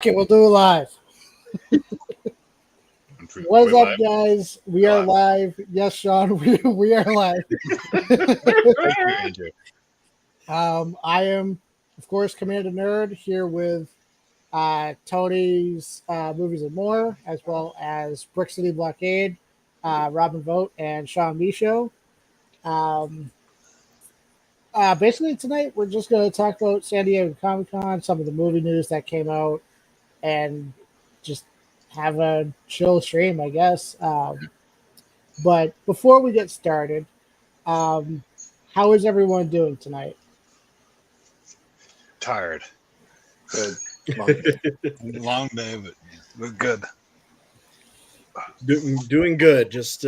Okay, we'll do it live. What is up, guys? We are live. Yes, Sean, we are live. I am, of course, Commander Nerd here with Tony's Movies and More, as well as Brick City Blockade, Robin Vogt, and Sean Michaud. Basically, tonight we're just going to talk about San Diego Comic-Con, some of the movie news that came out, and just have a chill stream, I guess. But before we get started, how is everyone doing tonight? Tired. Good. Long day, but we're good. Doing good. Just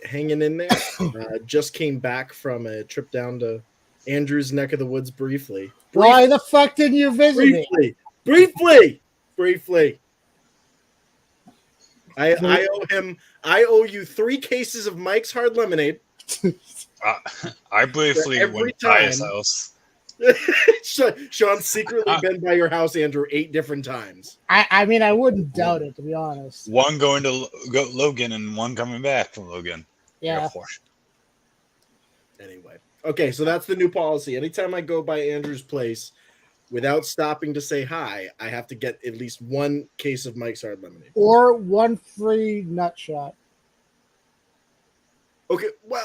hanging in there. Just came back from a trip down to Andrew's neck of the woods briefly. Why the fuck didn't you visit me? Briefly. I owe you 3 cases of Mike's Hard Lemonade. I briefly went by his house. Sean's secretly been by your house, Andrew, 8 different times. I mean, I wouldn't doubt it, to be honest. One going to Logan and one coming back from Logan. Yeah. Anyway. Okay, so that's the new policy. Anytime I go by Andrew's place, without stopping to say hi, I have to get at least 1 case of Mike's Hard Lemonade. Or 1 free nut shot. Okay, whoa.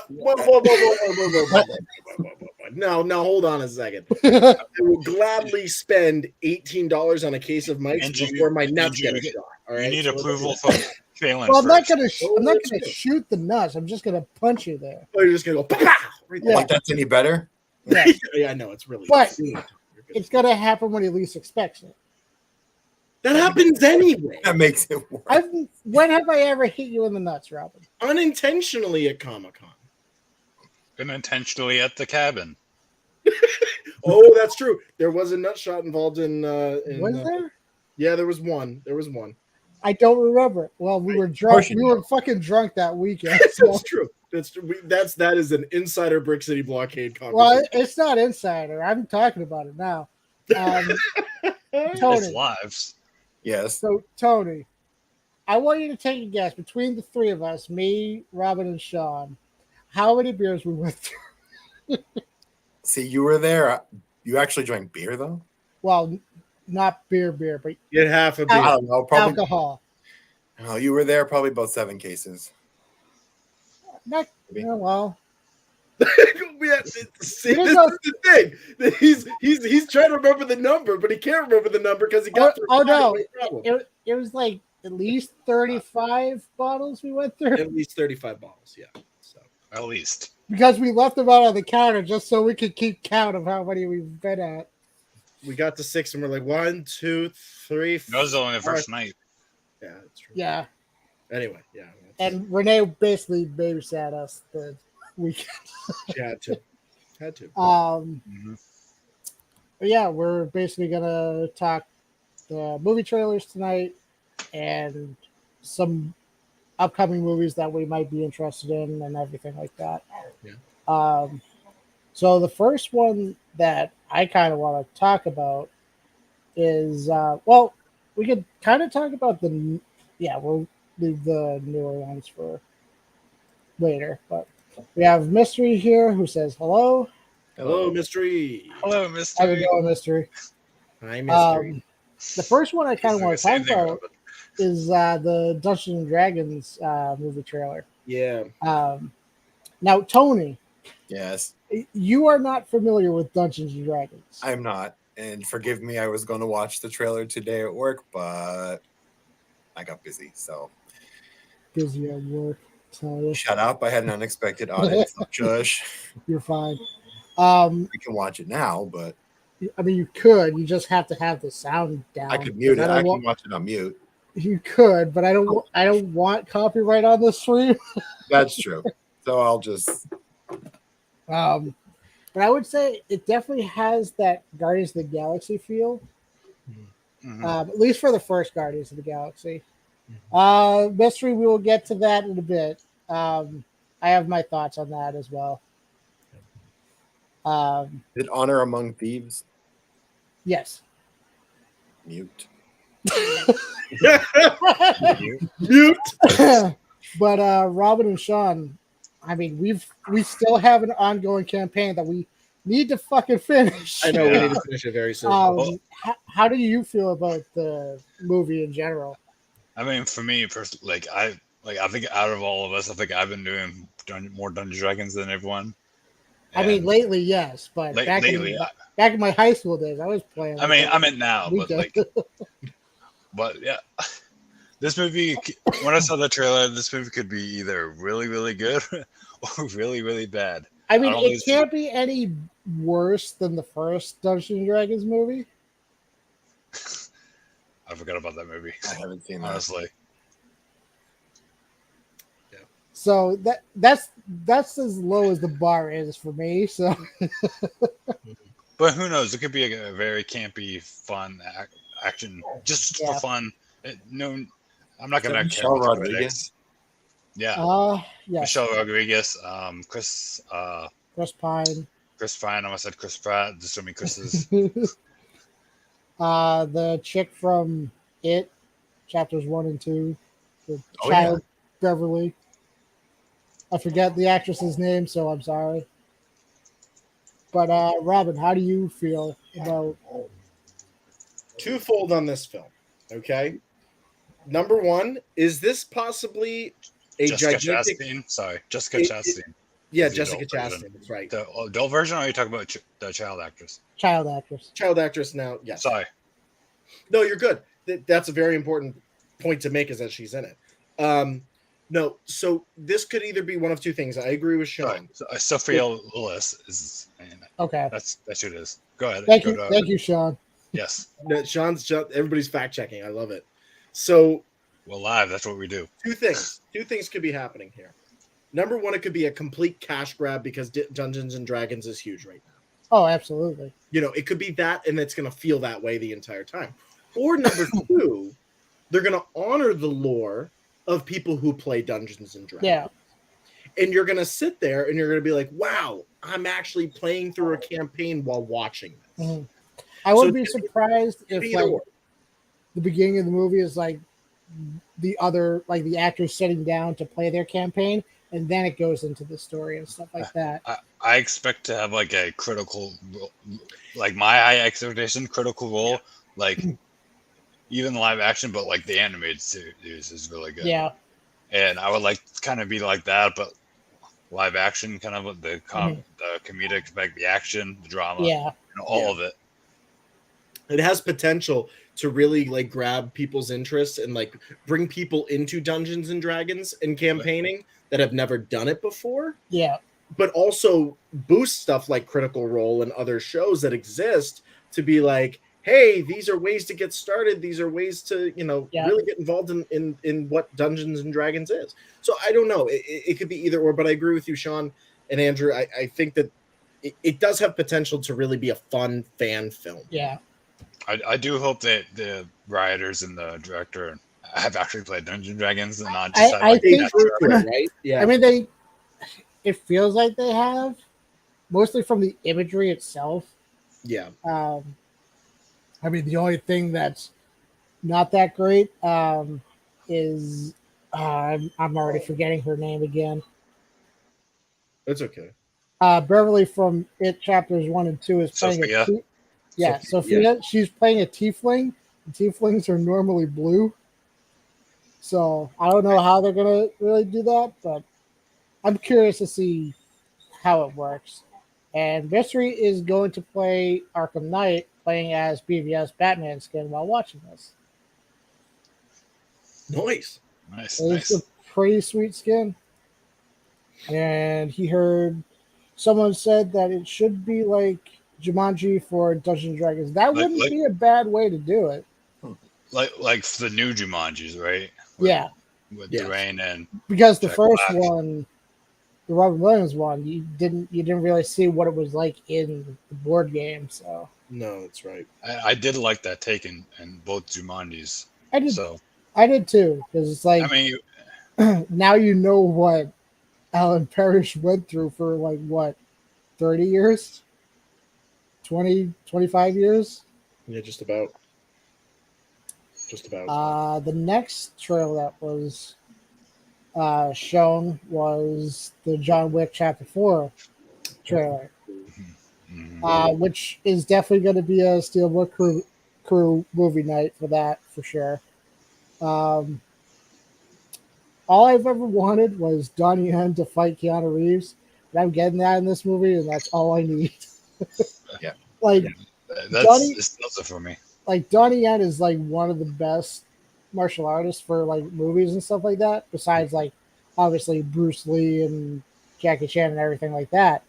No, hold on a second. I will gladly spend $18 on a case of Mike's before my nuts get a shot. All right? You need approval from Phelan. Well, I'm not gonna shoot the nuts. I'm just gonna punch you there. Oh, you're just gonna go pow! Right there. Like that's any better? Yeah, yeah, I know it's really. But it's gonna happen when he least expects it. That happens anyway. That makes it worse. When have I ever hit you in the nuts, Robin? Unintentionally at Comic-Con. Unintentionally at the cabin. Oh, that's true. There was a nut shot involved in was there? Yeah, there was one. I don't remember. Well, we were drunk. We were fucking drunk that weekend. So. That's true. That is an insider Brick City Blockade conversation. Well, it's not insider. I'm talking about it now. Tony, it's lives. Yes. So, Tony, I want you to take a guess between the 3 of us, me, Robin, and Sean, how many beers we went through. See, you were there. You actually drank beer, though? Well, not beer, but get half a beer. I don't know, probably alcohol. Oh, you were there probably about 7 cases. Not, well. See, this is the thing. He's trying to remember the number, but he can't remember the number because he got. It was like at least 35 bottles we went through. At least 35 bottles, yeah. So at least because we left them out on the counter just so we could keep count of how many we've been at. We got to 6 and we're like 1, 2, 3. That was only the first night. Yeah, that's true. Yeah. Anyway, yeah. And Renee basically babysat us the weekend. She had to. But yeah, we're basically gonna talk the movie trailers tonight and some upcoming movies that we might be interested in and everything like that. Yeah. So the first one that I kind of want to talk about is we could kind of talk about we'll leave the newer ones for later, but we have Mystery here who says hello. Hello, Mystery. Hello, Mystery. How you going, Mystery? Hi, Mystery. The first one I kind of want to talk about is the Dungeons and Dragons movie trailer. Yeah. Now, Tony. Yes. You are not familiar with Dungeons and Dragons. I'm not. And forgive me, I was going to watch the trailer today at work, but I got busy, so. Busy at work. Shut up. I had an unexpected audit. Shush. You're fine. We can watch it now, but. I mean, you could. You just have to have the sound down. I could mute it. I can watch it on mute. You could, but I don't want copyright on the stream. That's true. So I'll just. But I would say it definitely has that Guardians of the Galaxy feel. Mm-hmm. At least for the first Guardians of the Galaxy. Mystery, we will get to that in a bit. I have my thoughts on that as well. Did Honor Among Thieves? Yes. Mute. Mute. But Robin and Sean, I mean, we still have an ongoing campaign that we need to fucking finish. I know we need to finish it very soon. How do you feel about the movie in general? I mean, for me, I think out of all of us, I think I've been doing more Dungeons and Dragons than everyone. I mean, lately, yes, but back in my high school days, I was playing. I meant now, but yeah, this movie. When I saw the trailer, this movie could be either really, really good or really, really bad. I mean, it can't be any worse than the first Dungeons and Dragons movie. I forgot about that movie. I haven't seen that. Honestly. Yeah. So that's as low as the bar is for me. So. But who knows? It could be a very campy, fun action, just for fun. I'm not gonna care about the critics. Yeah. Yeah. Michelle Rodriguez, Chris Pine. Chris Pine. I almost said Chris Pratt. There's so many Chris's. The chick from It, chapters 1 and 2, the child Beverly. I forget the actress's name, so I'm sorry. But Robin, how do you feel about? Twofold on this film. Okay. Number one, is this possibly a Jessica gigantic? Chastain? Sorry, Jessica Chastain. Yeah, Jessica Chastain. That's right. The adult version, or are you talking about the child actress? Child actress. Child actress now. Yes. Sorry. No, you're good. That's a very important point to make, is that she's in it. No, so this could either be one of two things. I agree with Sean. Sophia Lillis is. Okay. That's who it is. Go ahead. Thank you, Sean. Yes. Sean's everybody's fact checking. I love it. So we're live. That's what we do. Two things could be happening here. Number one, it could be a complete cash grab because Dungeons and Dragons is huge right now. Oh, absolutely. It could be that, and it's going to feel that way the entire time. Or number two, they're going to honor the lore of people who play Dungeons and Dragons. Yeah. And you're going to sit there and you're going to be like, wow, I'm actually playing through a campaign while watching this. Mm-hmm. I would be surprised if the beginning of the movie is like the actors sitting down to play their campaign, and then it goes into the story and stuff like that. I expect to have like a critical, like my high expectation critical role, like even live action, but like the animated series is really good. Yeah. And I would like to kind of be like that, but live action, kind of the comedic, like the action, the drama, all of it. It has potential to really like grab people's interest and like bring people into Dungeons and Dragons and campaigning that have never done it before. Yeah. But also boost stuff like Critical Role and other shows that exist to be like, hey, these are ways to get started. These are ways to, really get involved in what Dungeons and Dragons is. So I don't know. It could be either or, but I agree with you, Sean and Andrew. I think that it does have potential to really be a fun fan film. Yeah. I do hope that the writers and the director have actually played Dungeons and Dragons and not just I think right? Yeah. I mean, it feels like they have, mostly from the imagery itself. Yeah. I mean, the only thing that's not that great is I'm already forgetting her name again. That's okay. Beverly from It chapters 1 and 2 is playing Sophia. Sophia. Yeah. She's playing a tiefling. Tieflings are normally blue. So I don't know how they're gonna really do that, but I'm curious to see how it works. And Mystery is going to play Arkham Knight, playing as BVS Batman skin while watching this. Nice. It's a pretty sweet skin. And he heard someone said that it should be like Jumanji for Dungeons and Dragons. That wouldn't be a bad way to do it. Like the new Jumanjis, right? With Dwayne and because the Jack first Black. one, the Robin Williams one, you didn't really see what it was like in the board game. So no, that's right. I did like that take in both Jumanjis. I did too, because it's like, I mean, now you know what Alan Parrish went through for 30 years, 20, 25 years. Yeah, just about. just about. The next trailer that was shown was the John Wick Chapter 4 trailer, which is definitely going to be a Steelbook crew movie night for that, for sure. All I've ever wanted was Donnie Yen to fight Keanu Reeves, and I'm getting that in this movie, and that's all I need. Yeah. That's also for me. Like, Donnie Yen is like one of the best martial artists for like movies and stuff like that, besides like obviously Bruce Lee and Jackie Chan and everything like that.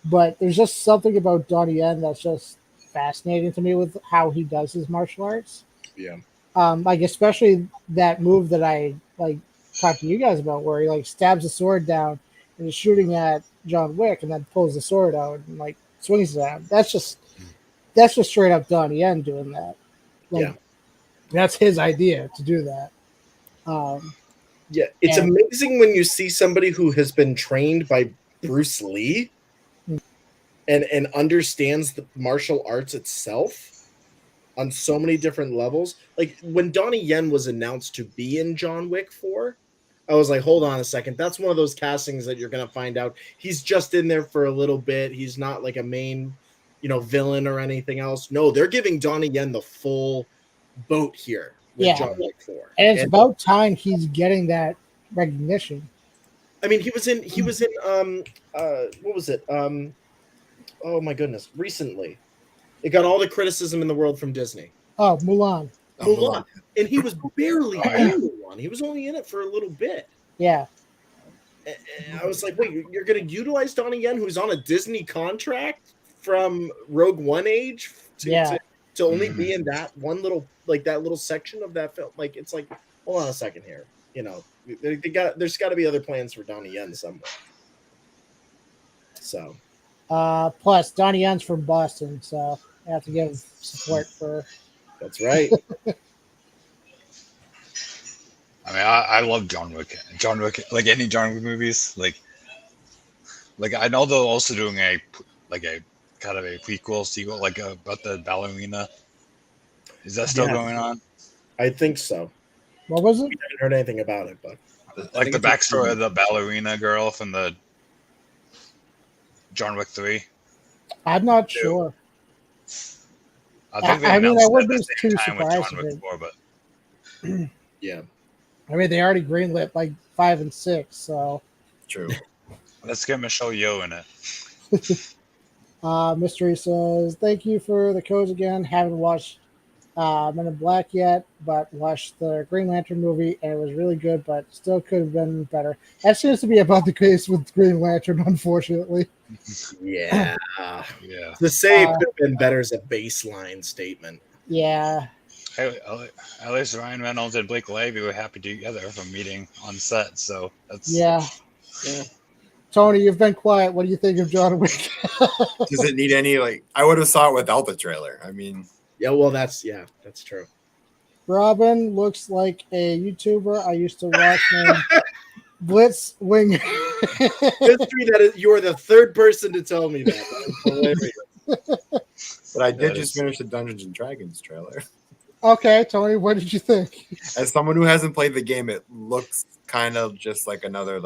But there's just something about Donnie Yen that's just fascinating to me with how he does his martial arts. Yeah. Like especially that move that I like talked to you guys about, where he like stabs the sword down and is shooting at John Wick, and then pulls the sword out and like swings it at him. That's just straight up Donnie Yen doing that. Like, yeah, that's his idea to do that. Yeah, it's amazing when you see somebody who has been trained by Bruce Lee and understands the martial arts itself on so many different levels. Like when Donnie Yen was announced to be in John Wick 4, I was like, hold on a second. That's one of those castings that you're going to find out he's just in there for a little bit. He's not like a main, villain or anything else. No, they're giving Donnie Yen the full boat here with John Wick 4. And it's about time he's getting that recognition. I mean, he was in what was it? Oh my goodness, recently. It got all the criticism in the world from Disney. Oh, Mulan. Mulan. And he was barely in Mulan. He was only in it for a little bit. Yeah. And I was like, wait, you're going to utilize Donnie Yen, who's on a Disney contract from Rogue One age to only be in that one little, like that little section of that film? Like, it's like, hold on a second here. There's got to be other plans for Donnie Yen somewhere. So. Plus, Donnie Yen's from Boston, so I have to give support for. That's right. I mean, I love John Wick. John Wick, like any John Wick movies, like I know they're also doing a kind of a prequel sequel, like about the ballerina. Is that still going on? I think so. What was it? We haven't heard anything about it, but like the backstory of the ballerina girl from the John Wick 3. I'm not sure. I think I wouldn't be too surprised. Yeah. I mean, they already greenlit like 5 and 6, so. True. Let's get Michelle Yeoh in it. Mystery says, thank you for the codes again. Haven't watched Men in Black yet, but watched the Green Lantern movie, and it was really good, but still could have been better. That seems to be about the case with Green Lantern, unfortunately. Yeah. Yeah. To say it could have been better is a baseline statement. Yeah. Hey, at least Ryan Reynolds and Blake Lively were happy together from meeting on set, so that's... Yeah. Tony, you've been quiet. What do you think of John Wick? Does it need any, I would have saw it without the trailer. I mean... Yeah, well, that's true. Robin looks like a YouTuber I used to watch named Blitz Winger. History you are the third person to tell me that. But I did just finish the Dungeons and Dragons trailer. Okay, Tony, what did you think? As someone who hasn't played the game, it looks kind of just like another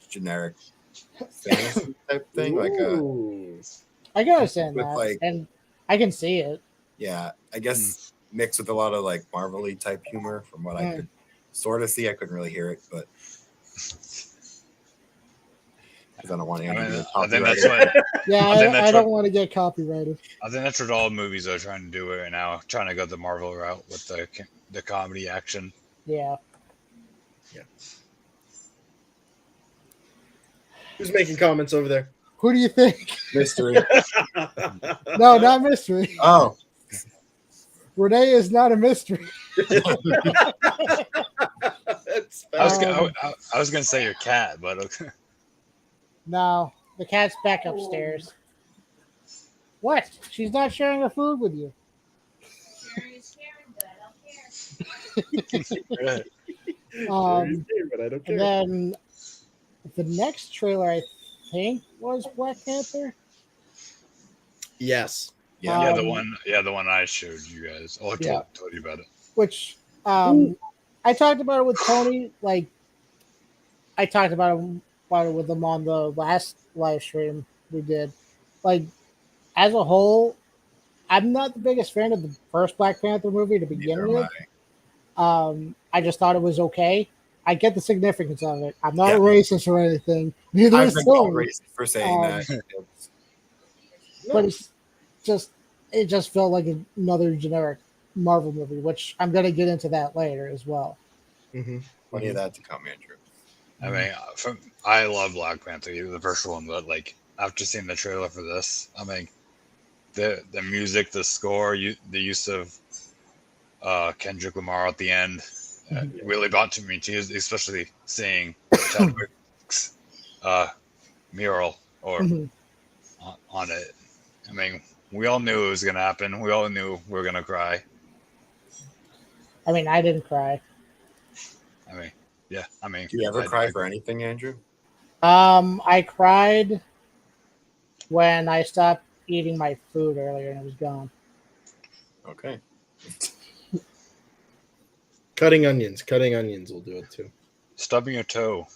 generic fantasy type thing. I can understand that, and I can see it. Yeah, I guess mixed with a lot of Marvel-y type humor from what I could sort of see. I couldn't really hear it, but because I don't want anyone to get I think copyrighted. that's what. Yeah, I don't want to get copyrighted. I think that's what all movies are trying to do right now, trying to go the Marvel route with the comedy action. Yeah. Who's making comments over there? Who do you think? Mystery. No, not mystery. Oh. Renee is not a mystery. I was gonna say your cat, but okay. No, the cat's back upstairs. What? She's not sharing her food with you. But I don't care. And then the next trailer, I think, was Black Panther. Yes. Yeah. The one I showed you guys. I told you about it. which I talked about it with Tony. Like I talked about it with him on the last live stream we did. Like as a whole, I'm not the biggest fan of the first Black Panther movie to begin with. I just thought it was okay. I get the significance of it. I'm not racist or anything. Neither I've is been Tony. racist for saying that. But it just felt like another generic Marvel movie, which I'm going to get into that later as well. Mm-hmm. Plenty of that to come, Andrew. I mean, I love Black Panther, the first one, but like after seeing the trailer for this, I mean, the music, the score, the use of Kendrick Lamar at the end really brought to me, especially seeing Chadwick's mural or on it. I mean, we all knew it was going to happen. We all knew we were going to cry. I mean, I didn't cry. I mean, yeah. I mean, do you ever cry for anything, Andrew? I cried when I stopped eating my food earlier and it was gone. Okay. Cutting onions will do it too. Stubbing your toe.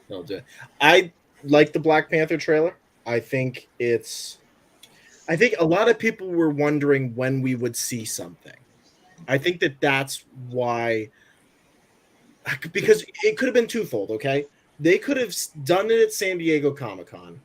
That'll do it. I like the Black Panther trailer. I think a lot of people were wondering when we would see something. I think that's why, because it could have been twofold, okay? They could have done it at San Diego Comic-Con,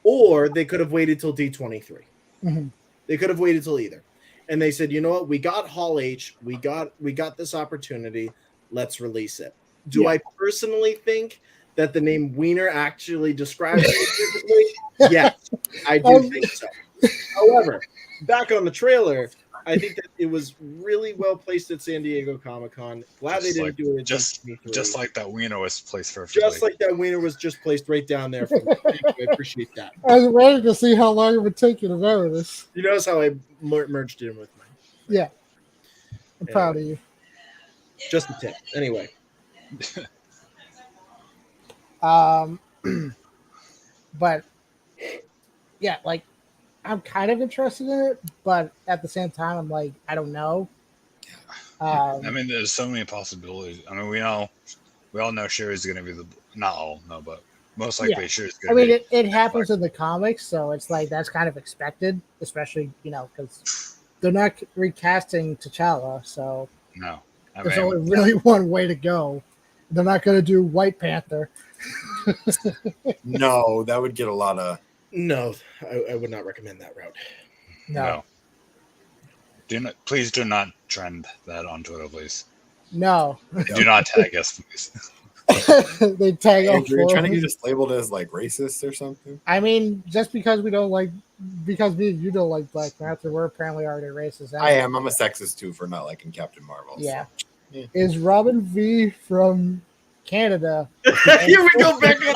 or they could have waited till D23. Mm-hmm. They could have waited till either. And they said, you know what? We got Hall H. We got this opportunity. Let's release it. Do I personally think that the name Wiener actually describes it? Yes, I do think so. However, back on the trailer, I think that it was really well placed at San Diego Comic-Con. Glad they didn't do it just like that Wiener was placed perfectly. Just like that Wiener was just placed right down there. I appreciate that. I was waiting to see how long it would take you to remember this. You notice how I merged it in with mine. Yeah. I'm proud of you. Just a tip. Anyway. But yeah, like I'm kind of interested in it, but at the same time, I'm like, I don't know. I mean, there's so many possibilities. I mean, we all know Sherry's going to be not all, no, but most likely Sherry's going to be. I mean, it happens in the comics, so it's like that's kind of expected, especially, because they're not recasting T'Challa, so no. There's only really one way to go. They're not going to do White Panther. No, that would get a lot of. No, I would not recommend that route. No. Please do not trend that on Twitter, please. No. Do not tag us, please. They tag us. You're trying to get us labeled as like racist or something? I mean, just because we don't like, because me and you don't like Black Panther, we're apparently already racist. I am. I'm a sexist too for not liking Captain Marvel. Yeah. So. Is Robin V from Canada? Here we go back on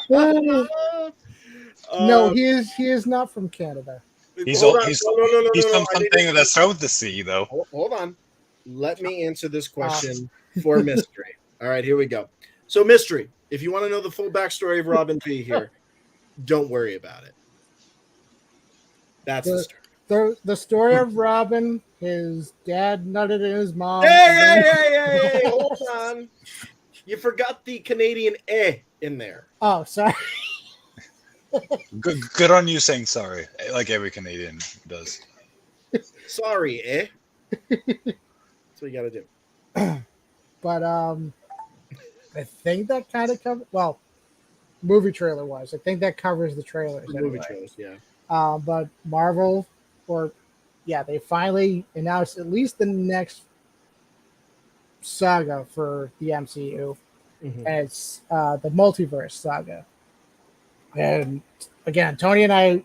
that. No, he is not from Canada. He's from something that starts with the C, though. Hold on. Let me answer this question for Mystery. All right, here we go. So, Mystery, if you want to know the full backstory of Robin V here, don't worry about it. That's the story. The story of Robin, his dad nutted in his mom. Hey, hold on. You forgot the Canadian in there. Oh, sorry. Good on you saying sorry, like every Canadian does. Sorry, That's what you got to do. But I think that kind of covers. Well, movie trailer wise, I think that covers the trailers. Movie trailers, yeah. But Marvel, they finally announced at least the next saga for the MCU, and it's the multiverse saga. And again, Tony and I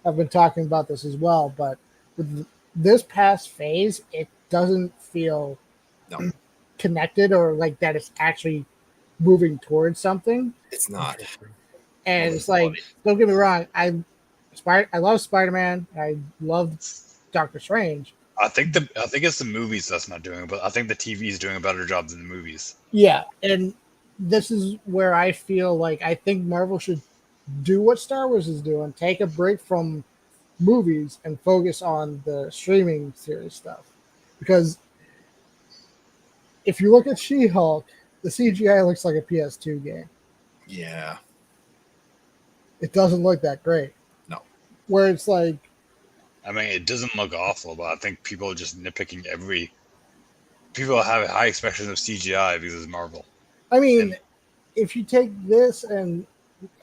have been talking about this as well, but with this past phase, it doesn't feel connected or like that it's actually moving towards something. It's not. And it's like, don't get me wrong, I love Spider-Man. I love Doctor Strange. I think it's the movies that's not doing it, but I think the TV is doing a better job than the movies. Yeah, and this is where I feel like I think Marvel should do what Star Wars is doing. Take a break from movies and focus on the streaming series stuff. Because if you look at She-Hulk, the CGI looks like a PS2 game. Yeah. It doesn't look that great. No. Where it's like, I mean, it doesn't look awful, but I think people are just nitpicking people have high expectations of CGI because it's Marvel. I mean, if you take this and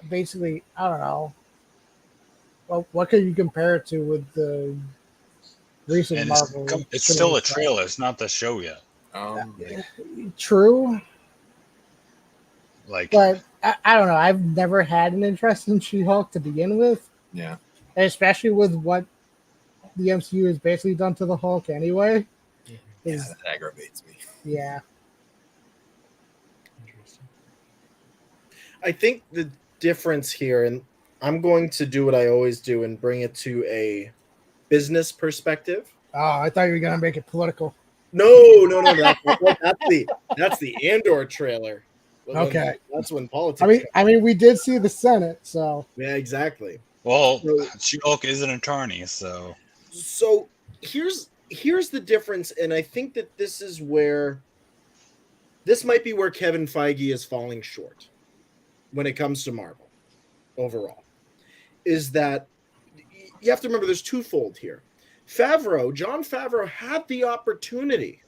basically, I don't know, well, what could you compare it to with the recent Marvel? It's still a trailer. It's not the show yet. True. Like, but I don't know. I've never had an interest in She-Hulk to begin with. Yeah. Especially with what the MCU has basically done to the Hulk anyway. Yeah, that aggravates me. Yeah. Interesting. I think the difference here, and I'm going to do what I always do and bring it to a business perspective. Oh, I thought you were gonna make it political. No. That's the Andor trailer. Okay, that's when politics. I mean, we did see the Senate, so yeah, exactly. Well, She-Hulk is an attorney, so here's the difference, and I think that this might be where Kevin Feige is falling short when it comes to Marvel overall. Is that you have to remember there's twofold here. John Favreau had the opportunity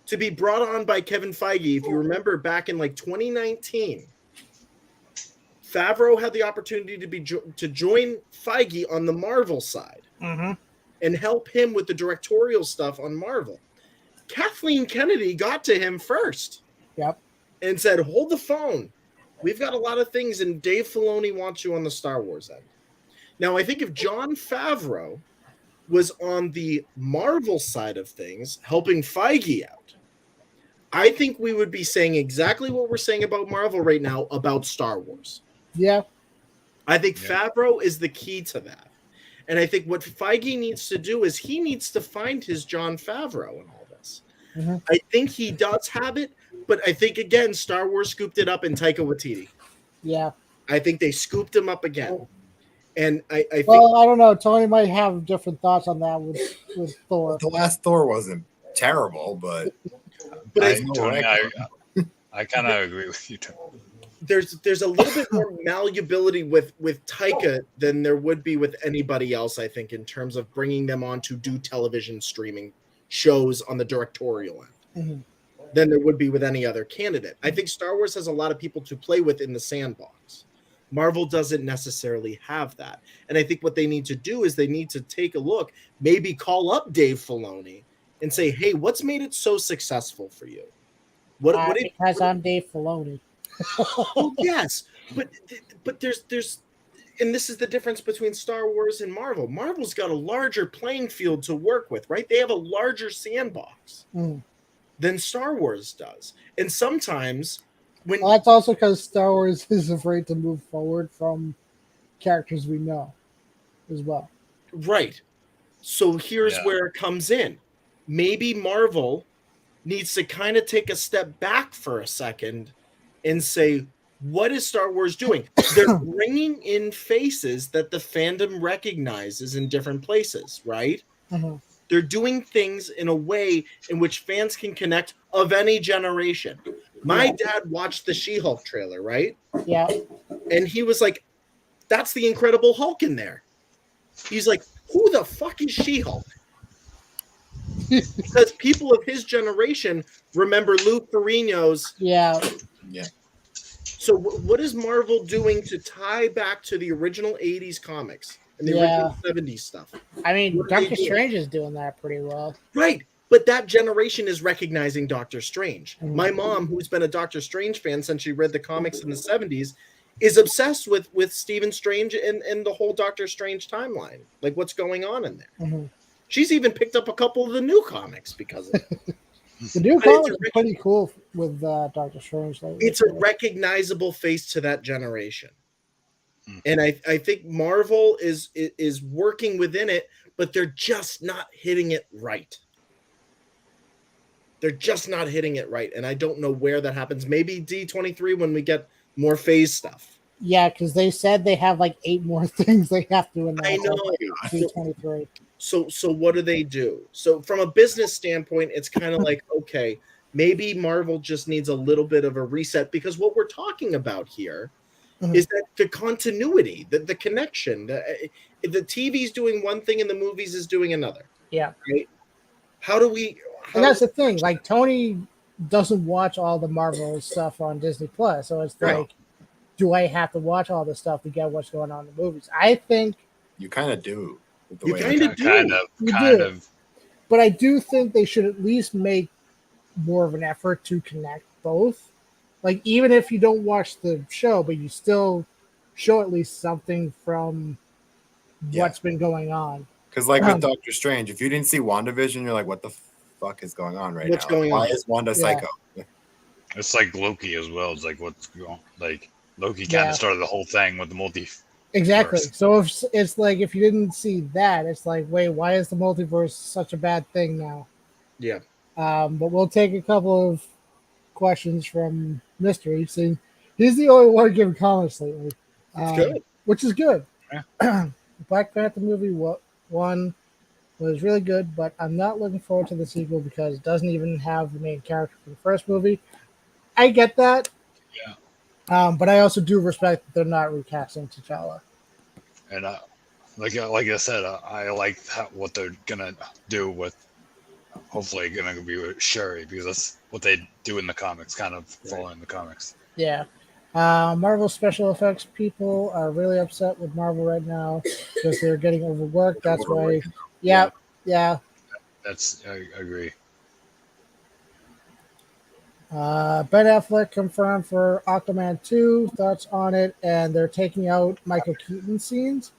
to be brought on by Kevin Feige. If you remember back in like 2019, Favreau had the opportunity to join Feige on the Marvel side and help him with the directorial stuff on Marvel. Kathleen Kennedy got to him first. Yep. And said, hold the phone. We've got a lot of things, and Dave Filoni wants you on the Star Wars end. Now, I think if John Favreau was on the Marvel side of things, helping Feige out, I think we would be saying exactly what we're saying about Marvel right now about Star Wars. Yeah. I think Favreau is the key to that. And I think what Feige needs to do is he needs to find his John Favreau in all this. I think he does have it, but I think, again, Star Wars scooped it up in Taika Waititi. Yeah. I think they scooped him up again. And I think... Well, I don't know. Tony might have different thoughts on that with Thor. The last Thor wasn't terrible, but I kind of agree with you, Tony. There's a little bit more malleability with Taika than there would be with anybody else, I think, in terms of bringing them on to do television streaming shows on the directorial end than there would be with any other candidate. I think Star Wars has a lot of people to play with in the sandbox. Marvel doesn't necessarily have that. And I think what they need to do is they need to take a look, maybe call up Dave Filoni and say, hey, what's made it so successful for you? Because I'm Dave Filoni. Well, yes, but there's and this is the difference between Star Wars and Marvel. Marvel's got a larger playing field to work with, right? They have a larger sandbox than Star Wars does. And sometimes that's also because Star Wars is afraid to move forward from characters we know as well. Right. So here's where it comes in. Maybe Marvel needs to kind of take a step back for a second and say, what is Star Wars doing? They're bringing in faces that the fandom recognizes in different places, right? They're doing things in a way in which fans can connect of any generation. My dad watched the She-Hulk trailer, right? Yeah. And he was like, that's the Incredible Hulk in there. He's like, who the fuck is She-Hulk? Because people of his generation remember Lou Ferrigno's. Yeah. So what is Marvel doing to tie back to the original 80s comics and the original 70s stuff? I mean, Doctor Strange is doing that pretty well. Right. But that generation is recognizing Doctor Strange. My mom, who's been a Doctor Strange fan since she read the comics in the 70s, is obsessed with Stephen Strange and the whole Doctor Strange timeline. Like, what's going on in there? She's even picked up a couple of the new comics because of it. The new comics are pretty cool with Doctor Strange. It's a recognizable face to that generation. And I think Marvel is working within it, but they're just not hitting it right. They're just not hitting it right. And I don't know where that happens. Maybe D23 when we get more phase stuff. Yeah, because they said they have like 8 more things they have to announce. I know. D23. So what do? So from a business standpoint, it's kind of like, okay, maybe Marvel just needs a little bit of a reset, because what we're talking about here is that the continuity, the connection, the TV's doing one thing and the movies is doing another. Yeah. Right? How do we? And that's the thing. Like, Tony doesn't watch all the Marvel stuff on Disney Plus, so it's like, do I have to watch all this stuff to get what's going on in the movies? I think you kind of do. You kind of. But I do think they should at least make more of an effort to connect both. Like, even if you don't watch the show, but you still show at least something from what's been going on. Because, like, with Doctor Strange, if you didn't see WandaVision, you're like, what the fuck is going on right now? What's going Why on? is Wanda psycho? It's like Loki as well. It's like, what's going on? Like, Loki kind of started the whole thing with the multiverse. Exactly. So if it's like, if you didn't see that, it's like, wait, why is the multiverse such a bad thing now? Yeah. But we'll take a couple of questions from Mystery. See, he's the only one giving comments lately. Good. Which is good. Yeah. Black Panther movie one was really good, but I'm not looking forward to the sequel because it doesn't even have the main character from the first movie. I get that. Yeah. But I also do respect that they're not recasting T'Challa. And like I said, I like what they're gonna do with. Hopefully, gonna be with Shuri, because that's what they do in the comics, kind of following the comics. Yeah. Marvel special effects people are really upset with Marvel right now because they're getting overworked. That's why. Yeah. That's I agree. Ben Affleck confirmed for Aquaman 2. Thoughts on it? And they're taking out Michael Keaton scenes.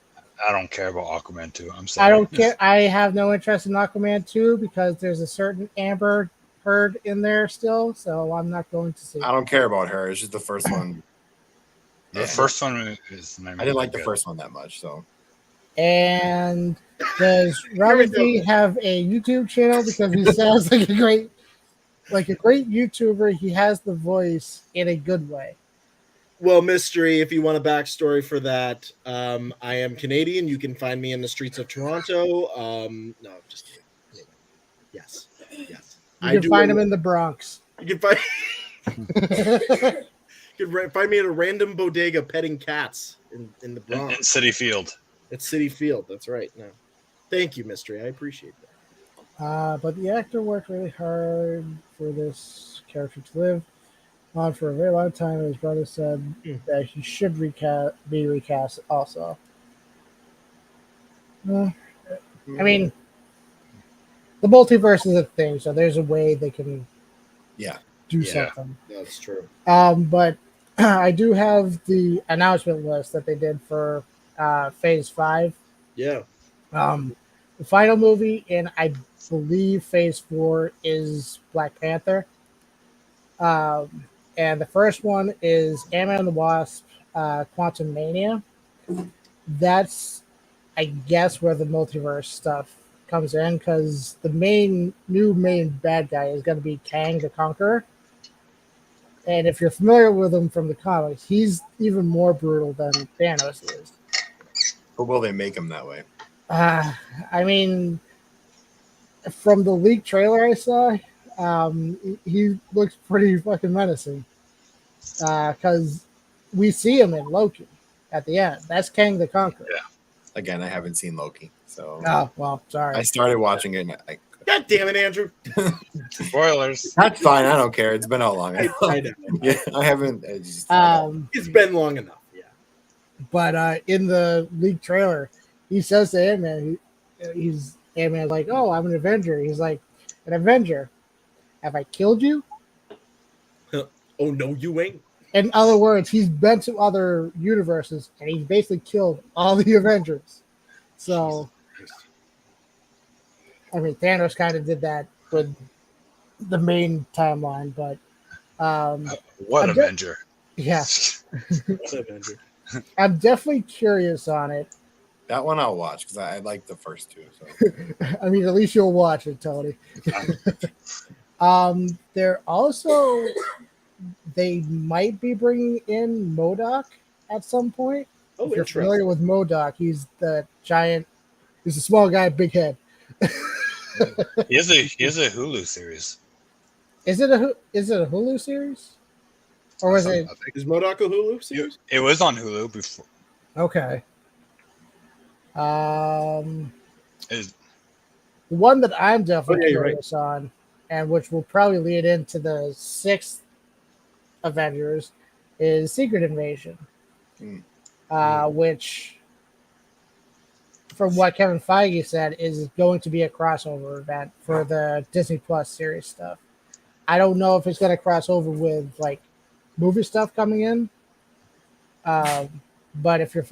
I don't care about Aquaman 2. I'm sorry. I don't care. I have no interest in Aquaman 2 because there's a certain Amber Heard in there still, so I'm not going to see. I don't care about her. It's just the first one. The first one is. I didn't like the first one that much, so. And does Robert D have a YouTube channel because he sounds like a great YouTuber? He has the voice in a good way. Well, Mystery, if you want a backstory for that, I am Canadian. You can find me in the streets of Toronto. No, just kidding. Anyway. Yes. You can find him in the Bronx. You can find me at a random bodega petting cats in the Bronx. In City Field. At City Field, that's right. No. Thank you, Mystery. I appreciate that. But the actor worked really hard for this character to live on for a very long time. His brother said that he should be recast also. I mean, the multiverse is a thing, so there's a way they can do something. That's true. But I do have the announcement list that they did for Phase 5. Yeah. The final movie, and I believe Phase 4 is Black Panther. And the first one is Ant-Man and the Wasp, Quantum Mania. That's, I guess, where the multiverse stuff comes in, because the new main bad guy is going to be Kang the Conqueror. And if you're familiar with him from the comics, he's even more brutal than Thanos is. Or will they make him that way? I mean, from the leaked trailer I saw, he looks pretty fucking menacing. Because we see him in Loki at the end. That's Kang the Conqueror. Yeah. Again, I haven't seen Loki, so. Oh, well, sorry. I started watching it. And God damn it, Andrew! Spoilers. That's fine. I don't care. It's been how long? I know. Yeah, I haven't. It's been long enough. Yeah. But in the leaked trailer, he says to Ant-Man, Ant-Man's like, "Oh, I'm an Avenger." He's like, "An Avenger? Have I killed you?" Oh no, you ain't. In other words, he's been to other universes and he's basically killed all the Avengers. So, I mean, Thanos kind of did that with the main timeline, but what Avenger? Yeah, What Avenger? I'm definitely curious on it. That one I'll watch because I like the first two. So. I mean, at least you'll watch it, Tony. They're also. They might be bringing in MODOK at some point. Oh, if you're familiar with MODOK, he's the giant. He's a small guy, big head. He has a Hulu series. Is it a Hulu series? Or was it? Is MODOK a Hulu series? It was on Hulu before. Okay. Is The one that I'm definitely curious on, and which will probably lead into the 6th Avengers, is Secret Invasion. Which, from what Kevin Feige said, is going to be a crossover event for the Disney Plus series stuff. I don't know if it's going to cross over with like movie stuff coming in. But if you're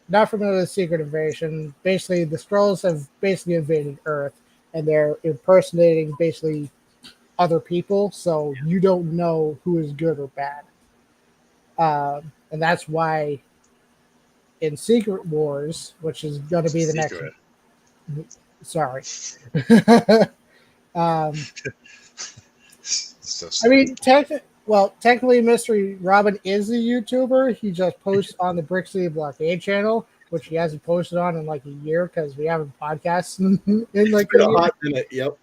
not familiar with Secret Invasion, basically the Skrulls have basically invaded Earth, and they're impersonating basically other people, so you don't know who is good or bad. And that's why in Secret Wars, which is going to be the next... Sorry. I mean, technically, Mystery Robin is a YouTuber. He just posts on the Brick City Blockade channel, which he hasn't posted on in like a year because we haven't podcasted in like a hot minute. Yep.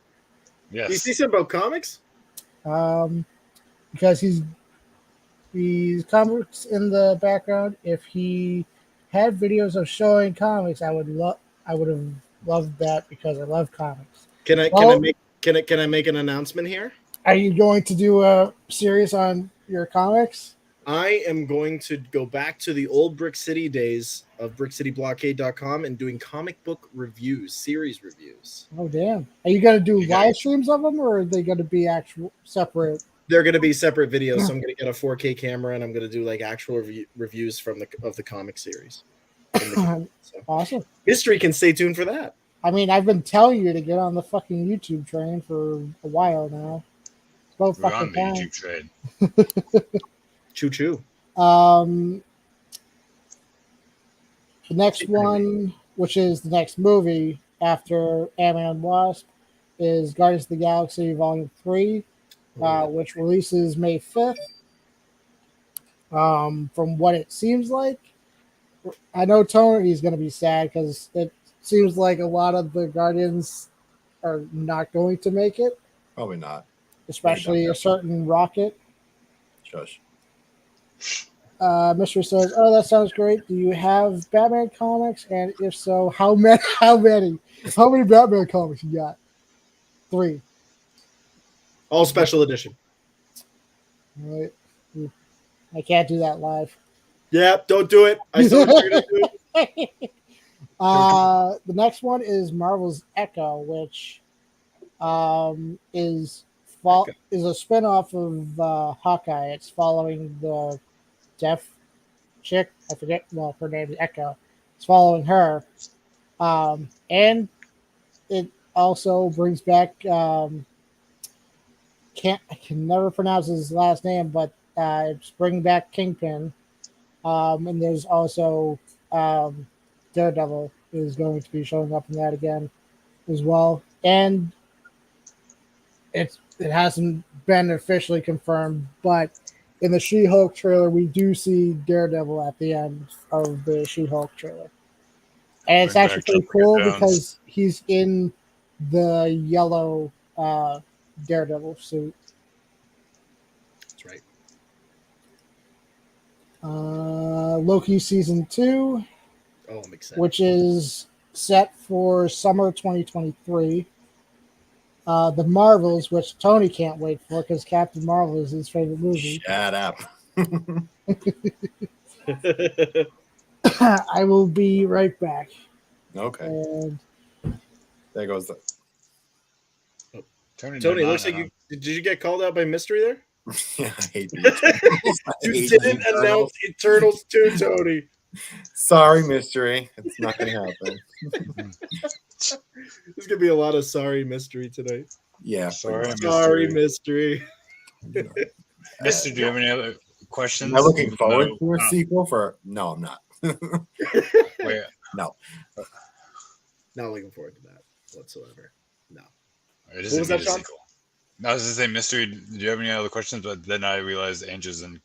Yes. Do you see something about comics? Because he's comics in the background. If he had videos of showing comics, I would have loved that because I love comics. Can I make an announcement here? Are you going to do a series on your comics? I am going to go back to the old Brick City days of BrickCityBlockade.com and doing comic book reviews, series reviews. Oh, damn. Are you going to do live streams of them, or are they going to be actual separate? They're going to be separate videos. So I'm going to get a 4K camera, and I'm going to do like actual reviews of the comic series. Awesome. History can stay tuned for that. I mean, I've been telling you to get on the fucking YouTube train for a while now. It's about fucking time. YouTube train. Choo choo. The next one, which is the next movie after Ant-Man and Wasp, is Guardians of the Galaxy Volume 3, which releases May 5th. From what it seems like, I know Tony's going to be sad because it seems like a lot of the Guardians are not going to make it. Probably not. Especially a certain Rocket. Shush. Mr. says, "Oh, that sounds great. Do you have Batman comics? And if so, how many? How many Batman comics you got?" 3. All special edition. All right. I can't do that live. Yeah, don't do it. I saw what you're gonna do. The next one is Marvel's Echo, which is a spinoff of Hawkeye. It's following the deaf chick. I forget. Well, her name is Echo. It's following her, and it also brings back. I can never pronounce his last name, but it's bringing back Kingpin. And there's also Daredevil is going to be showing up in that again as well. And it hasn't been officially confirmed, but in the She-Hulk trailer, we do see Daredevil at the end of the She-Hulk trailer. And it's actually pretty cool because he's in the yellow Daredevil suit. That's right. Loki Season 2. Oh, I'm excited. Which is set for summer 2023. The Marvels, which Tony can't wait for because Captain Marvel is his favorite movie. Shut up. I will be right back. Okay. And there goes the... Tony, looks like did you get called out by Mystery there? Yeah, I hate you. You didn't announce Eternals 2, Tony. Sorry, Mystery. It's not going to happen. There's going to be a lot of sorry Mystery tonight. Yeah. Sorry, Mystery. Mister, do you have any other questions? Am I looking forward to a sequel for... No, I'm not. Wait. No. Not looking forward to that whatsoever. No. What was that, Sean? I was going to say, Mystery, do you have any other questions? But then I realized Angel's in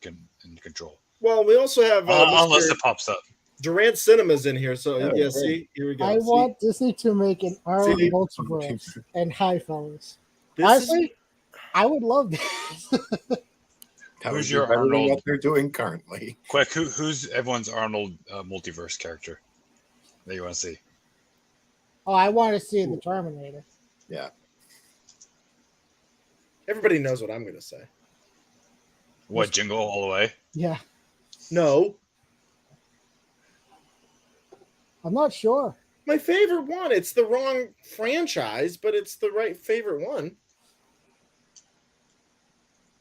control. Well, we also have unless it pops up. Durant Cinema's in here, so yeah. See, here we go. I want Disney to make an Arnold multiverse and Hi, fellas. Honestly, I would love this. Who's your Arnold? What they're doing currently? Quick, who's everyone's Arnold multiverse character that you want to see? Oh, I want to see the Terminator. Yeah. Everybody knows what I'm going to say. What, Jingle All the Way? Yeah. No. I'm not sure. My favorite one. It's the wrong franchise, but it's the right favorite one.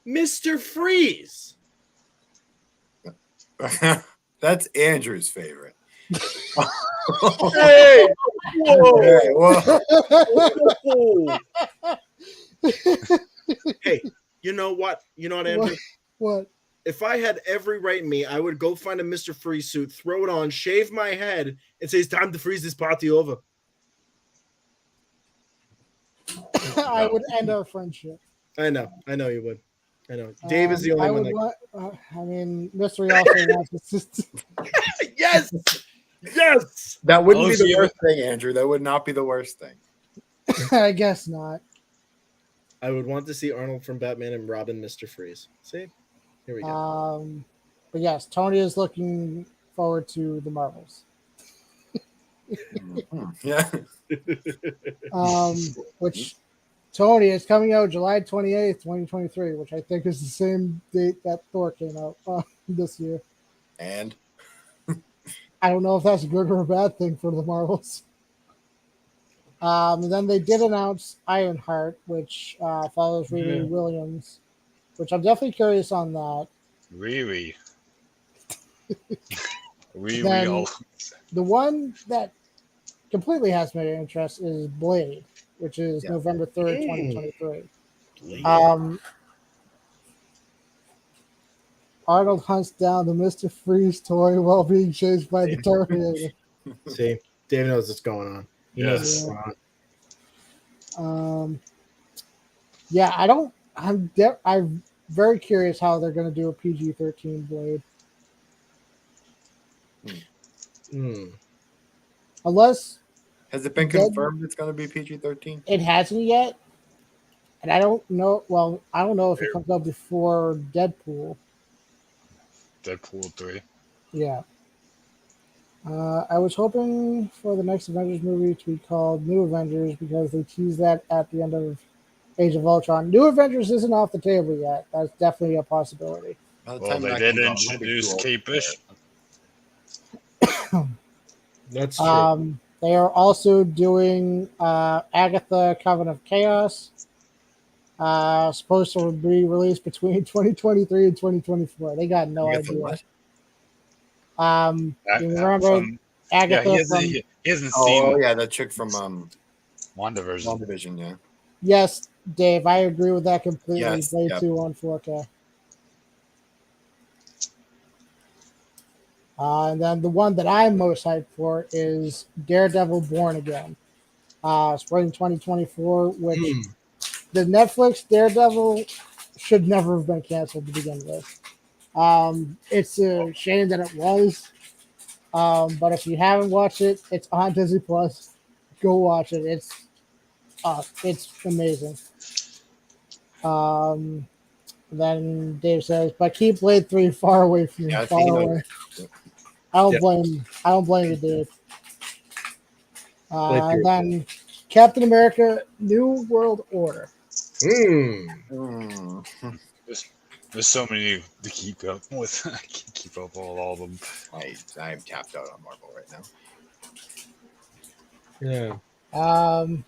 Mr. Freeze. That's Andrew's favorite. Hey! Whoa! Whoa. Hey, you know what? You know what, Andrew? What? If I had every right in me, I would go find a Mr. Freeze suit, throw it on, shave my head, and say, it's time to freeze this party over. I would end our friendship. I know you would. I know. Dave is the only one that... I mean, Mystery also wants assistance. Yes! Yes! That wouldn't be the worst thing, Andrew. That would not be the worst thing. I guess not. I would want to see Arnold from Batman and Robin, Mr. Freeze. See? Here we go. But yes, Tony is looking forward to the Marvels. Yeah. Which Tony is coming out July 28th, 2023, which I think is the same date that Thor came out this year. And I don't know if that's a good or a bad thing for the Marvels. And then they did announce Ironheart, which follows Riri Williams, which I'm definitely curious on that. Riri. The one that completely has my interest is Blade, which is November 3rd, 2023. Arnold hunts down the Mr. Freeze toy while being chased by the Terminator. See, Dave knows what's going on. He knows what's going on. I'm very curious how they're going to do a PG-13 Blade. Unless has it been confirmed it's going to be PG-13? It hasn't yet, and I don't know. Well, I don't know if it comes out before Deadpool. Deadpool 3. Yeah. I was hoping for the next Avengers movie to be called New Avengers because they teased that at the end of Age of Ultron. New Avengers isn't off the table yet. That's definitely a possibility. Well, they did introduce Kate Bishop. That's true. They are also doing Agatha Coven of Chaos. Supposed to be released between 2023 and 2024. They got no idea. What? You remember Agatha he hasn't seen. Oh yeah, that chick from WandaVision. WandaVision, yeah. Yes, Dave, I agree with that completely. Yes, Blade 2 on 4K. And then the one that I'm most hyped for is Daredevil Born Again. Spring 2024, which the Netflix Daredevil should never have been canceled to begin with. It's a shame that it was. But if you haven't watched it, it's on Disney Plus. Go watch it. It's amazing. Then Dave says, but keep Blade 3 far away from you. Far away. I don't blame you, Dave. And then Captain America: New World Order. There's so many to keep up with. I can't keep up with all of them. I'm tapped out on Marvel right Yeah. now.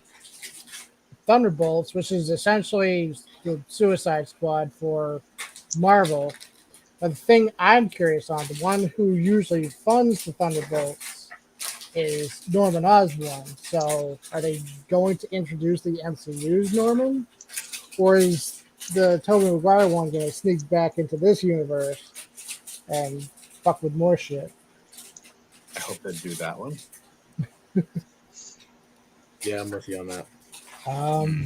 Thunderbolts, which is essentially the Suicide Squad for Marvel. But the thing I'm curious on, the one who usually funds the Thunderbolts is Norman Osborn. So are they going to introduce the MCU's Norman? Or is the Tobey Maguire one going to sneak back into this universe and fuck with more shit? I hope they do that one. Yeah, I'm with you on that.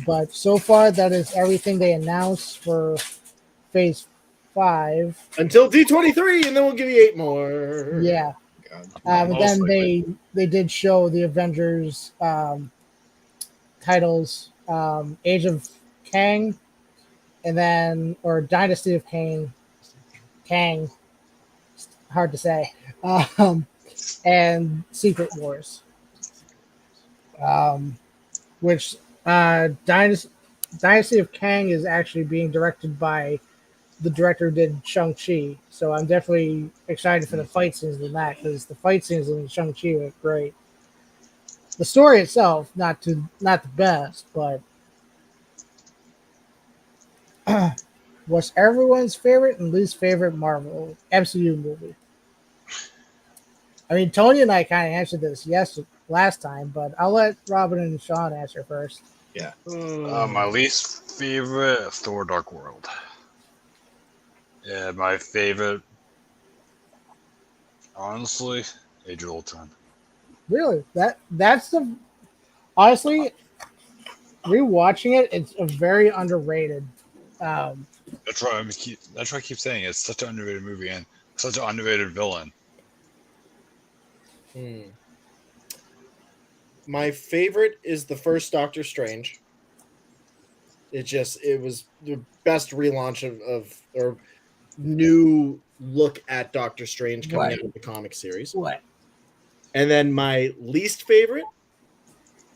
But so far, that is everything they announced for Phase 5 until D23, and then we'll give you 8 more. Yeah. But then they did show the Avengers titles, Age of Kang, and then Dynasty of Kang, hard to say, and Secret Wars, which Dynasty of Kang is actually being directed by the director who did Shang-Chi. So I'm definitely excited for the fight scenes in that, because the fight scenes in Shang-Chi were great. The story itself, not the best, but what's everyone's favorite and least favorite Marvel MCU movie? I mean, Tony and I kind of answered this last time, but I'll let Robin and Sean answer first. Yeah. My least favorite, Thor: Dark World. Yeah, my favorite, honestly, Age of Ultron. Really? That's honestly, rewatching it's a very underrated. That's why I keep saying it's such an underrated movie and such an underrated villain. My favorite is the first Doctor Strange. It was the best relaunch or new look at Doctor Strange coming out of the comic series. What? And then my least favorite,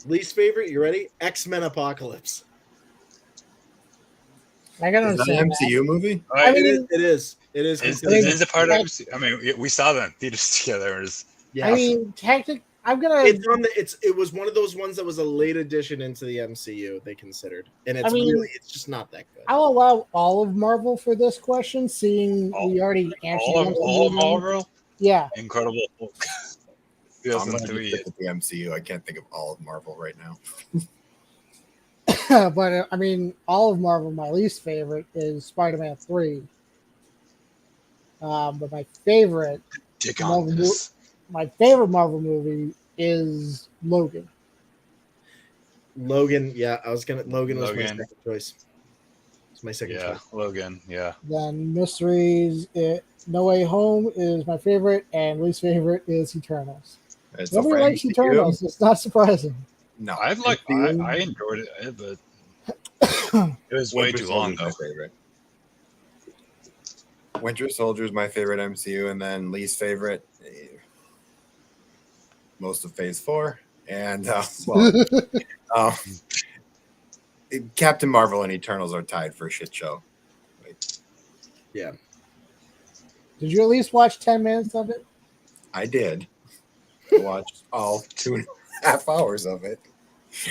you ready? X-Men Apocalypse. I gotta Is that an understand MCU movie? I mean, It is. Is it part of MCU? We saw that in theaters together. Yeah. I mean, it was one of those ones that was a late addition into the MCU. They considered, and it's just not that good. I'll allow all of Marvel for this question, seeing we already answered all of Marvel. Yeah, Incredible Hulk. I'm going to stick with the MCU. I can't think of all of Marvel right now. but I mean, all of Marvel. My least favorite is Spider-Man 3. But my favorite Marvel movie is Logan. Logan, yeah, Logan was my second choice. It's my second choice. Logan, yeah. Then Mysteries, No Way Home is my favorite, and least favorite is Eternals. Nobody likes Eternals. It's not surprising. No, I enjoyed it, but it was way too long. My favorite. Winter Soldier is my favorite MCU, and then least favorite, most of Phase 4, and Captain Marvel and Eternals are tied for a shit show. Yeah. Did you at least watch 10 minutes of it? I did. I watched all 2.5 hours of it.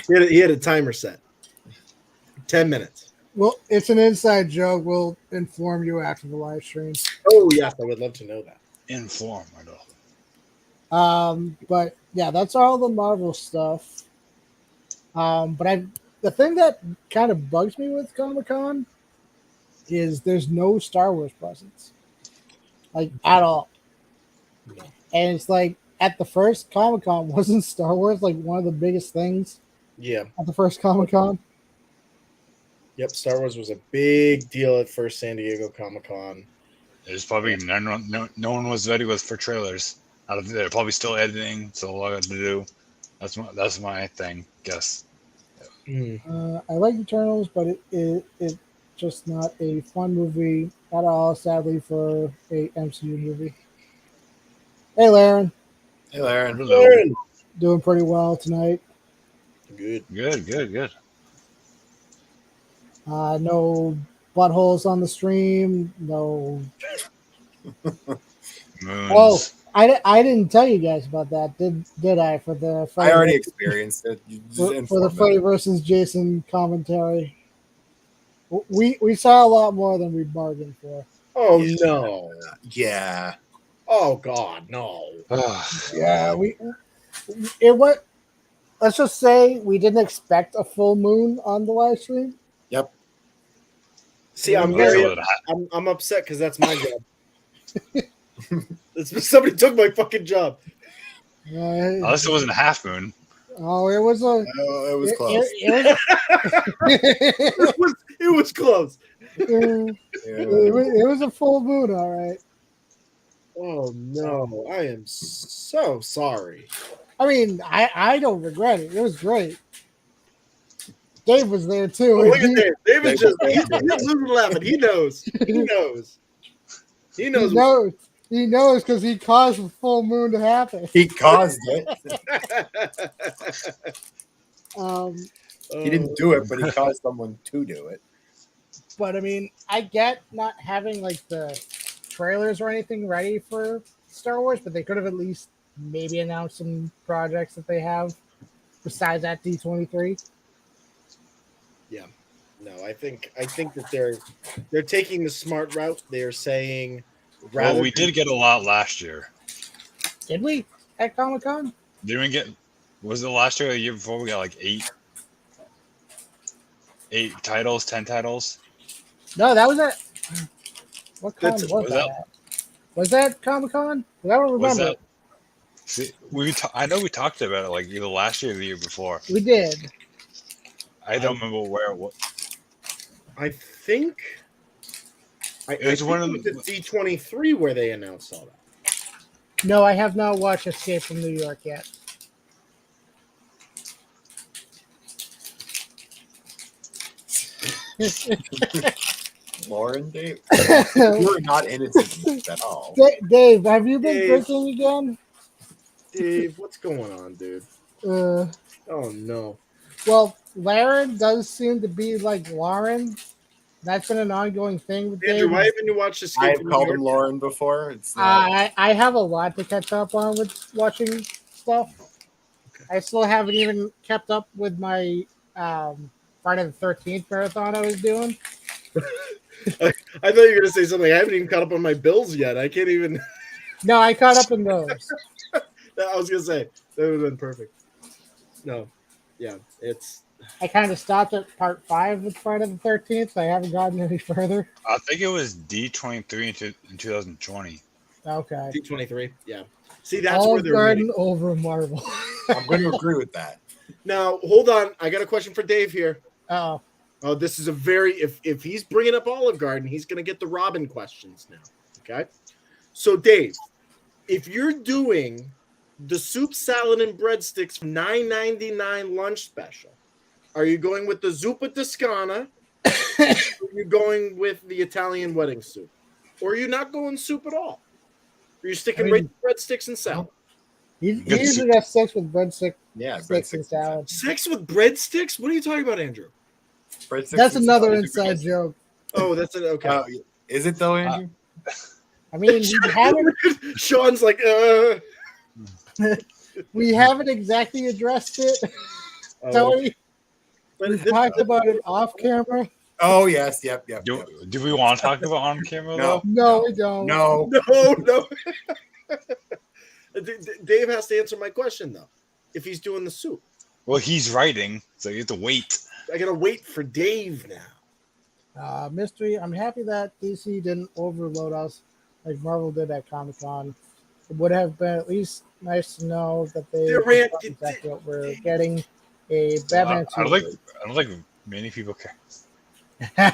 He had a timer set. 10 minutes. Well, it's an inside joke. We'll inform you after the live stream. Oh, yes, I would love to know that. Inform, I know. But yeah, that's all the Marvel stuff. But the thing that kind of bugs me with Comic-Con is there's no Star Wars presence, like at all. And it's like at the first Comic-Con, wasn't Star Wars like one of the biggest things? Yeah. At the first Comic-Con. Yep, Star Wars was a big deal at first San Diego Comic-Con. There's probably no one was ready for trailers. They're probably still editing, so all I got to do. That's my thing. Guess. I like Eternals, but it's just not a fun movie at all. Sadly, for a MCU movie. Hey, Laren. Hey, Laren. Laren. Doing pretty well tonight. Good. No buttholes on the stream. No. Oh, I didn't tell you guys about that, did I? For the I already experienced it. For the Freddy versus Jason commentary, we saw a lot more than we bargained for. Oh no! Yeah. Oh God, no! Yeah, let's just say we didn't expect a full moon on the live stream. Yep. See, I'm upset because that's my job. Somebody took my fucking job. Unless it wasn't a half moon. Oh, it was a. It was close. It was close. It was a full moon, all right. Oh no, I am so sorry. I mean, I don't regret it. It was great. Dave was there too. Oh, look at Dave. David's just he's losing laughing. He knows. He knows. He knows. He knows because he caused the full moon to happen. He caused it. He didn't do it, but he caused someone to do it. But I mean, I get not having like the trailers or anything ready for Star Wars, but they could have at least maybe announced some projects that they have besides that D23. Yeah. No, I think that they're taking the smart route. They're saying well, we did get a lot last year. Did we at Comic-Con? Did we get? Was it last year or the year before? We got like 8 titles, 10 titles. No, that was at what con was that? At? Was that Comic-Con? I don't remember. See, I know we talked about it like either last year or the year before. We did. I don't remember where it was. I think it was one of the D23 where they announced all that. No, I have not watched Escape from New York yet. Lauren, Dave, you're not innocent at all. Dave, have you been drinking again? Dave, what's going on, dude? Oh no. Well, Laren does seem to be like Lauren. That's been an ongoing thing with Andrew, Dave. why haven't you watched Escape? I've called him Lauren before. It's I have a lot to catch up on with watching stuff. Okay. I still haven't even kept up with my Friday the 13th marathon I was doing. I thought you were going to say something. I haven't even caught up on my bills yet. I can't even. No, I caught up in those. I was going to say, that would have been perfect. No. Yeah, I kind of stopped at part 5 with Friday the 13th. I haven't gotten any further. I think it was D23 in 2020. Okay. D23, yeah. See, that's Olive where they're Garden over Marvel. I'm going to agree with that. Now, hold on. I got a question for Dave here. Oh, this is a very if he's bringing up Olive Garden, he's going to get the Robin questions now. Okay. So, Dave, if you're doing the soup, salad, and breadsticks $9.99 lunch special, are you going with the zuppa toscana? Or are you going with the Italian wedding soup? Or are you not going soup at all? Are you sticking right to breadsticks and salad? He usually got 6 with breadsticks. Yeah, breadsticks and salad. 6 with breadsticks? What are you talking about, Andrew? That's another inside joke. Oh, that's it. Okay. Is it though, Andrew? I mean, we haven't. Sean's like, We haven't exactly addressed it, Tony. We talked about it off camera. Oh yes, yep. Do we want to talk about on camera though? No, we don't. No. Dave has to answer my question though. If he's doing the soup. Well, he's writing, so you have to wait. I gotta wait for Dave now. Mystery. I'm happy that DC didn't overload us like Marvel did at Comic-Con. It would have been at least nice to know that we're getting a Batman. I don't think many people care.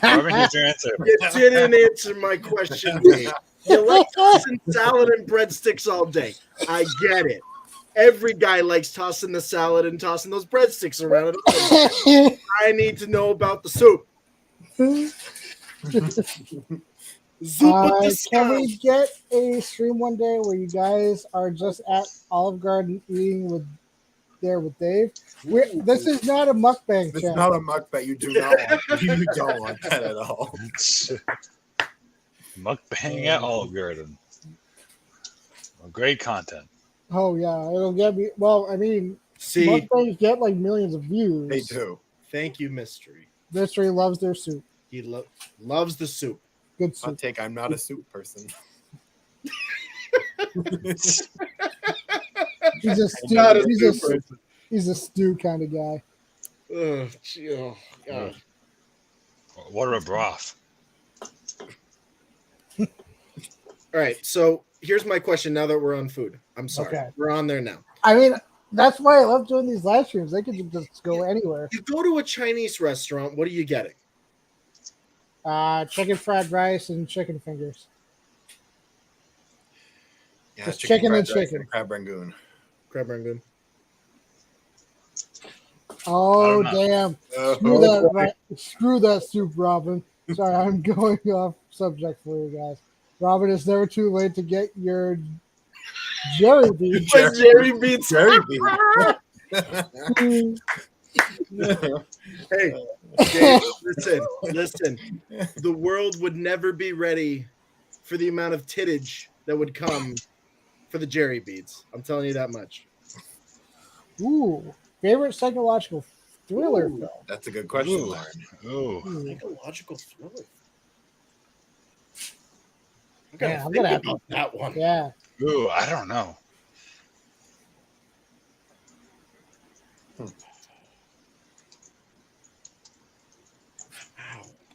Robin, here's your answer. You didn't answer my question, Dave. You like tossing salad and breadsticks all day. I get it. Every guy likes tossing the salad and tossing those breadsticks around. I need to know about the soup. Can we get a stream one day where you guys are just at Olive Garden eating with Dave? This is not a mukbang. This is not a mukbang. You do not want. You don't want that at all. Mukbang at Olive Garden. Great content. Oh yeah, it'll get me. Well, I mean, see, mukbangs get like millions of views. They do. Thank you, Mystery. Mystery loves their soup. He loves the soup. Good soup. I'll take. I'm not a soup person. He's a stew. He's a stew kind of guy. Oh, God. What a broth. All right, so here's my question now that we're on food. I'm sorry. Okay. We're on there now. I mean, that's why I love doing these live streams. They can just go anywhere. You go to a Chinese restaurant, what are you getting? Chicken fried rice and chicken fingers. Yeah, Just chicken and fried rice chicken. and crab rangoon. Crab rangoon. Oh damn! Screw that soup, Robin. Sorry, I'm going off subject for you guys. Robin, it's never too late to get your Jerry beans. Jerry beans. Jerry beans. Hey, Dave, listen. The world would never be ready for the amount of tittage that would come for the Jerry beads. I'm telling you that much. Ooh, favorite psychological thriller film? That's a good question, Lauren. Ooh. Psychological thriller. I'm gonna have about that one. Yeah. Ooh, I don't know.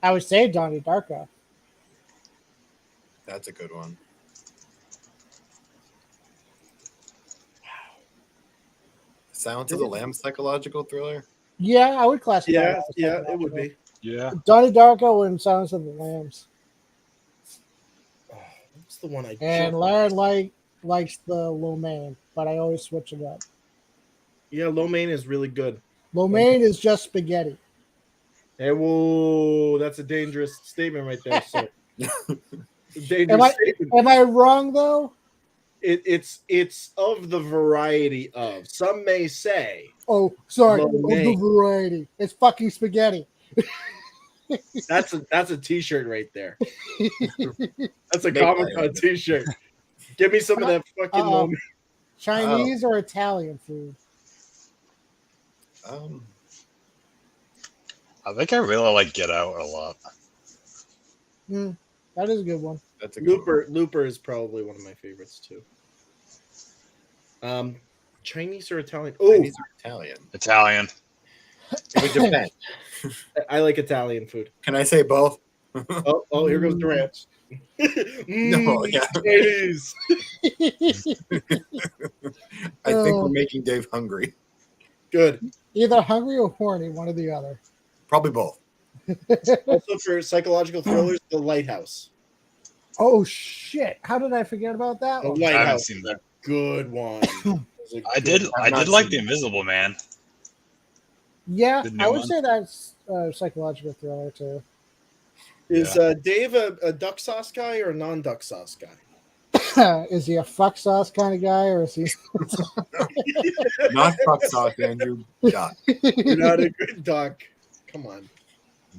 I would say Donnie Darko. That's a good one. Silence of the Lambs psychological thriller? Yeah, I would classify. Yeah, it would be. Yeah. Donnie Darko and Silence of the Lambs. What's the one I and Larry likes the lo mein, but I always switch it up. Yeah, lo mein is really good. Lo mein is just spaghetti. Hey, whoa, that's a dangerous statement right there. So. Am I wrong though? It's of the variety of. Some may say. Oh, sorry, of the variety. It's fucking spaghetti. That's a t-shirt right there. That's a Comic-Con t-shirt. Give me some of that fucking Chinese or Italian food? I think I really like Get Out a lot. That is a good one. That's a Looper. Looper is probably one of my favorites too. Chinese or Italian? Oh, Chinese or Italian. Italian. It would depend. I like Italian food. Can I say both? Oh, here goes the ranch. No, yeah. Ladies. I think we're making Dave hungry. Good. Either hungry or horny, one or the other. Probably both. Also for psychological thrillers, The Lighthouse. Oh shit! How did I forget about that The one? Lighthouse. I haven't seen that. Good one. I did like The Invisible Man. Yeah, I would say that's a psychological thriller too. Is Dave a duck sauce guy or a non-duck sauce guy? Is he a fuck sauce kind of guy, or is he not fuck sauce, Andrew? Duck. You're not a good duck. Come on.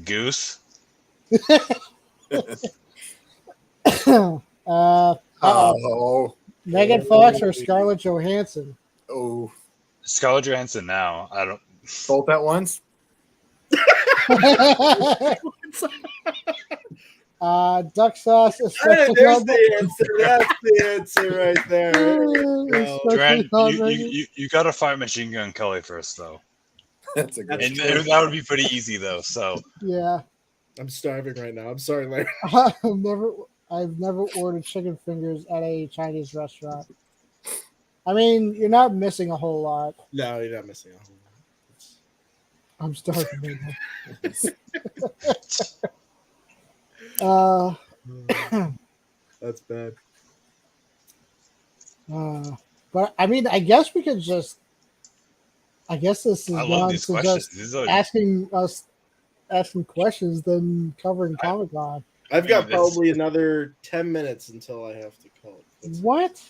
Goose. Megan Fox or Scarlett Johansson? Oh, Scarlett Johansson. Now I don't. Both at once. Duck sauce. There's the answer. That's the answer right there. Duran, you got to fight Machine Gun Kelly first, though. That's a good. And that would be pretty easy, though. So yeah, I'm starving right now. I'm sorry, Larry. I've never ordered chicken fingers at a Chinese restaurant. I mean, you're not missing a whole lot. No, you're not missing a whole lot. I'm starving right now. That's bad. But I mean, I guess we could just. I guess this is love these questions. Just asking questions, then covering Comic-Con. I've got probably another 10 minutes until I have to call it. What?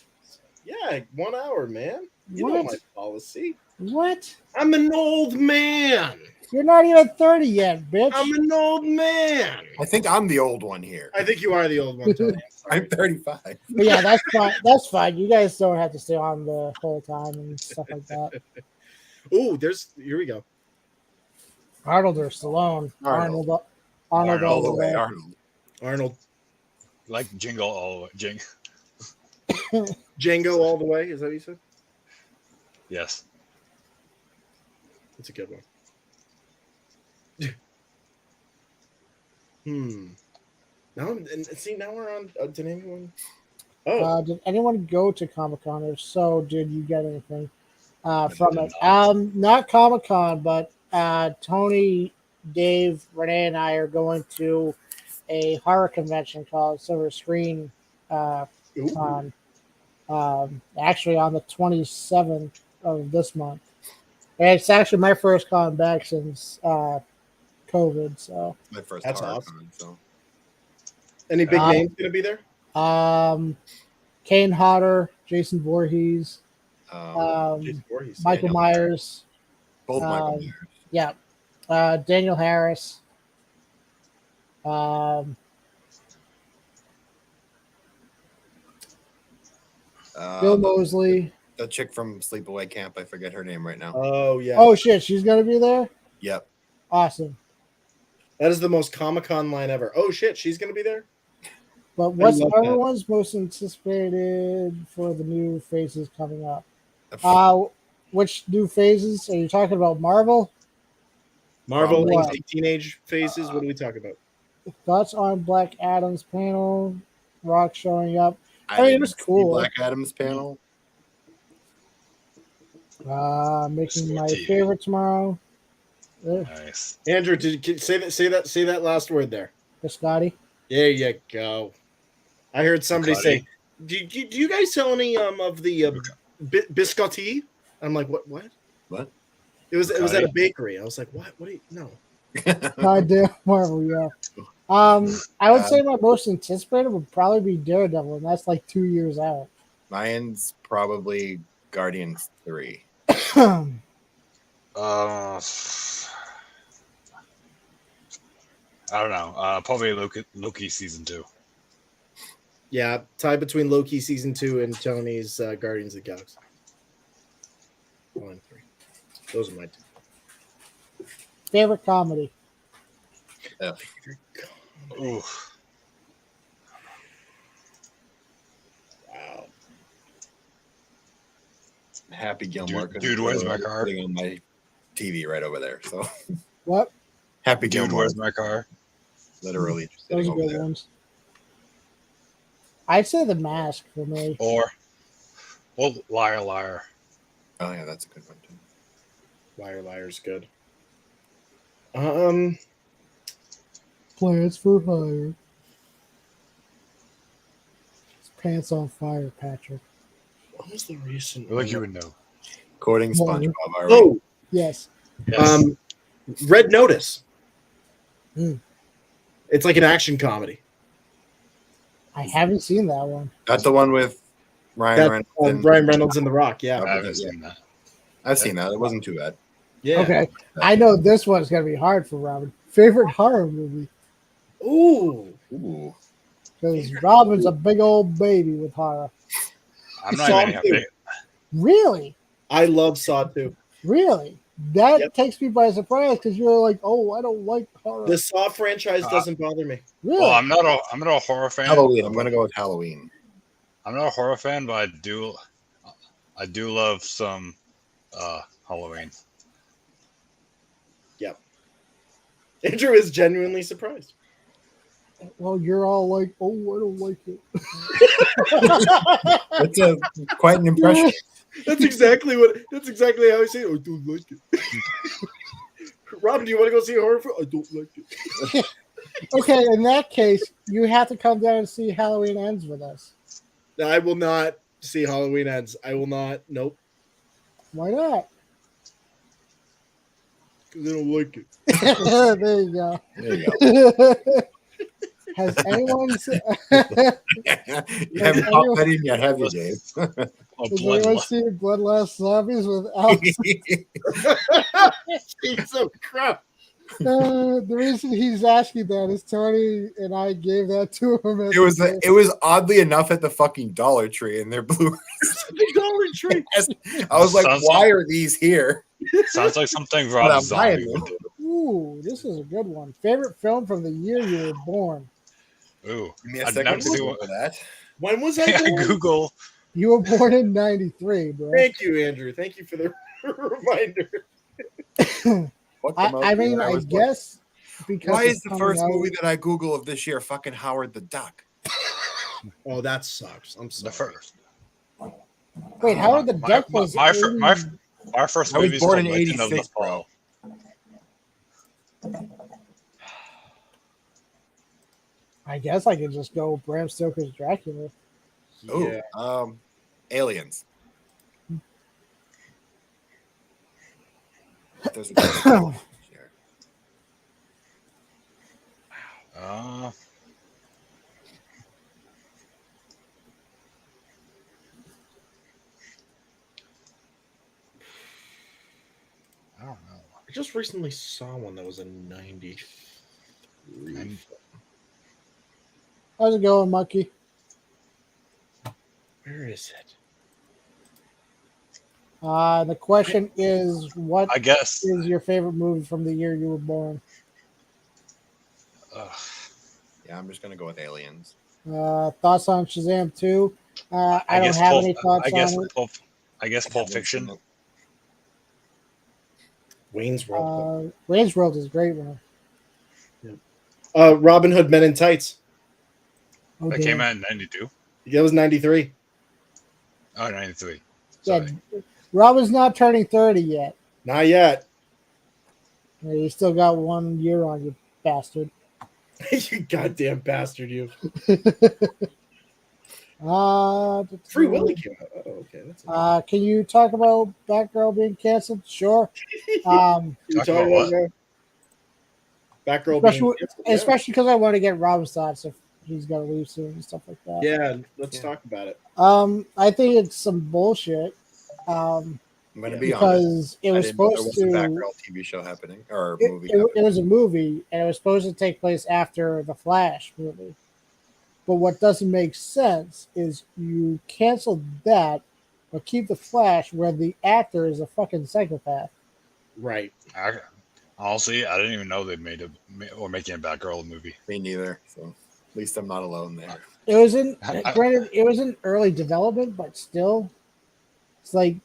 Yeah, 1 hour, man. You know my policy. What? I'm an old man. You're not even 30 yet, bitch. I'm an old man. I think I'm the old one here. I think you are the old one, Tony. I'm 35. But yeah, that's fine. That's fine. You guys don't have to stay on the whole time and stuff like that. Oh, here we go. Arnold or Stallone? Arnold all the way. Arnold. Like Jingle all the way. Django all the way. Is that what you said? Yes. That's a good one. Now we're on. Did anyone? Oh, did anyone go to Comic-Con? Or so, did you get anything from it? Not Comic-Con, but Tony, Dave, Renee, and I are going to a horror convention called Silver Screen Con. Actually, on the 27th of this month. And it's actually my first con back since COVID. So My first That's horror awesome. con, so. Any big names going to be there? Kane Hodder, Jason Voorhees, Jason Voorhees. Michael Myers. Both Michael Myers. Yeah. Daniel Harris. Bill Moseley. The chick from Sleepaway Camp. I forget her name right now. Oh, yeah. Oh, shit. She's going to be there? Yep. Awesome. That is the most Comic-Con line ever. Oh, shit. She's going to be there? But what's everyone's most anticipated for the new phases coming up? Which new phases? Are you talking about Marvel? Marvel, teenage phases? What are we talking about? Thoughts on Black Adam's panel? Rock showing up. I mean, it was cool. Black Adam's panel. Making my favorite tomorrow. Nice. Andrew, say that last word there. Biscotti. There you go. I heard somebody say, do you guys sell any of the biscotti? I'm like, what? What? It was at a bakery. I was like, what? What do you no? Goddamn Marvel, yeah. I would say my most anticipated would probably be Daredevil, and that's like 2 years out. Mine's probably Guardians 3. I don't know. Probably Loki season 2. Yeah, tied between Loki season 2 and Tony's Guardians of the Galaxy. 1 and 3. Those are my two. Favorite comedy. Ooh. Wow. Happy Gilmore. Dude, where's my car? Putting on my TV right over there. So What? Happy Dude, Gilmore. where's my car? Literally just Those sitting are over good there. ones. I'd say The Mask for me. Or Liar Liar. Oh yeah, that's a good one too. Liar's good. Plans for Hire. His pants on fire, Patrick. What was the recent? Like you would know. Quoting More. SpongeBob. Are Oh, Yes. Yes. Red Notice. Mm. It's like an action comedy. I haven't seen that one. That's the one with Ryan Reynolds. and- Ryan Reynolds and The Rock. I Yeah. haven't seen that. I've seen that. It wasn't too bad. Yeah. Okay. I know this one's going to be hard for Robin. Favorite horror movie? Ooh. Ooh. Because Robin's a big old baby with horror. I'm not Saw even two. happy. Really? I love Saw 2. Really? That Yep. takes me by surprise because you're like, oh, I don't like horror. The Saw franchise doesn't bother me. Really? Well, I'm not a horror fan. Halloween. I'm gonna go with Halloween. I'm not a horror fan, but I do love some Halloween. Yep. Andrew is genuinely surprised. Well, you're all like, oh, I don't like it. That's quite an impression. That's exactly how I say it. I don't like it. Robin, do you want to go see a horror film? I don't like it. Okay, in that case, you have to come down and see Halloween Ends with us. I will not see Halloween Ends. I will not. Nope. Why not? Because I don't like it. There you go. There you go. Has anyone seen, You haven't popped that in yet, have you, Dave? has anyone seen Bloodlust Zombies with Alex? Piece of crap. The reason he's asking that is Tony and I gave that to him. It was oddly enough at the fucking Dollar Tree in their blue. Dollar Tree. I was like, Sounds why like- are these here? Sounds like something But I'm Rob Zombie buying would them. do. Ooh, this is a good one. Favorite film from the year you were born? Ooh, Give me a I'd second never to see Google what- that. When was I born? Google. You were born in 93, bro. Thank you, Andrew. Thank you for the reminder. What came out I when mean, I I was born? guess because Why it's is the coming first out- movie that I Google of this year fucking Howard the Duck? Oh, that sucks. I'm sorry. The first. Wait, Howard the Duck was my 80 first I was movie is born called in Legend of the 86, bro. Fall. I guess I could just go Bram Stoker's Dracula. Yeah. Aliens. There's a sure. I don't know. I just recently saw one that was a 93. How's it going, Monkey? Where is it? The question is, what I guess is your favorite movie from the year you were born? Yeah, I'm just gonna go with Aliens. Thoughts on Shazam 2? I don't have any thoughts on it. I guess Pulp Fiction. Wayne's World. Wayne's World is a great one. Robin Hood Men in Tights. Oh, That came out in 92. That was 93. Oh, 93. Yeah, Sorry. Robin's not turning 30 yet. Not yet. You still got 1 year on you, bastard. You goddamn bastard, you. Free Willy came out. Oh, okay. That's can you talk about Batgirl being canceled? Sure. Talk about what? Batgirl especially because I want to get Robin's thoughts if he's got to leave soon and stuff like that. Yeah, let's talk about it. I think it's some bullshit. I'm gonna be because honest. it was supposed to. There was a Batgirl TV show happening or movie. It was a movie, and it was supposed to take place after the Flash movie. But what doesn't make sense is you cancel that, but keep the Flash where the actor is a fucking psychopath. Right. Honestly, I didn't even know they making a Batgirl movie. Me neither. So at least I'm not alone there. It was granted, it was in early development, but still, it's like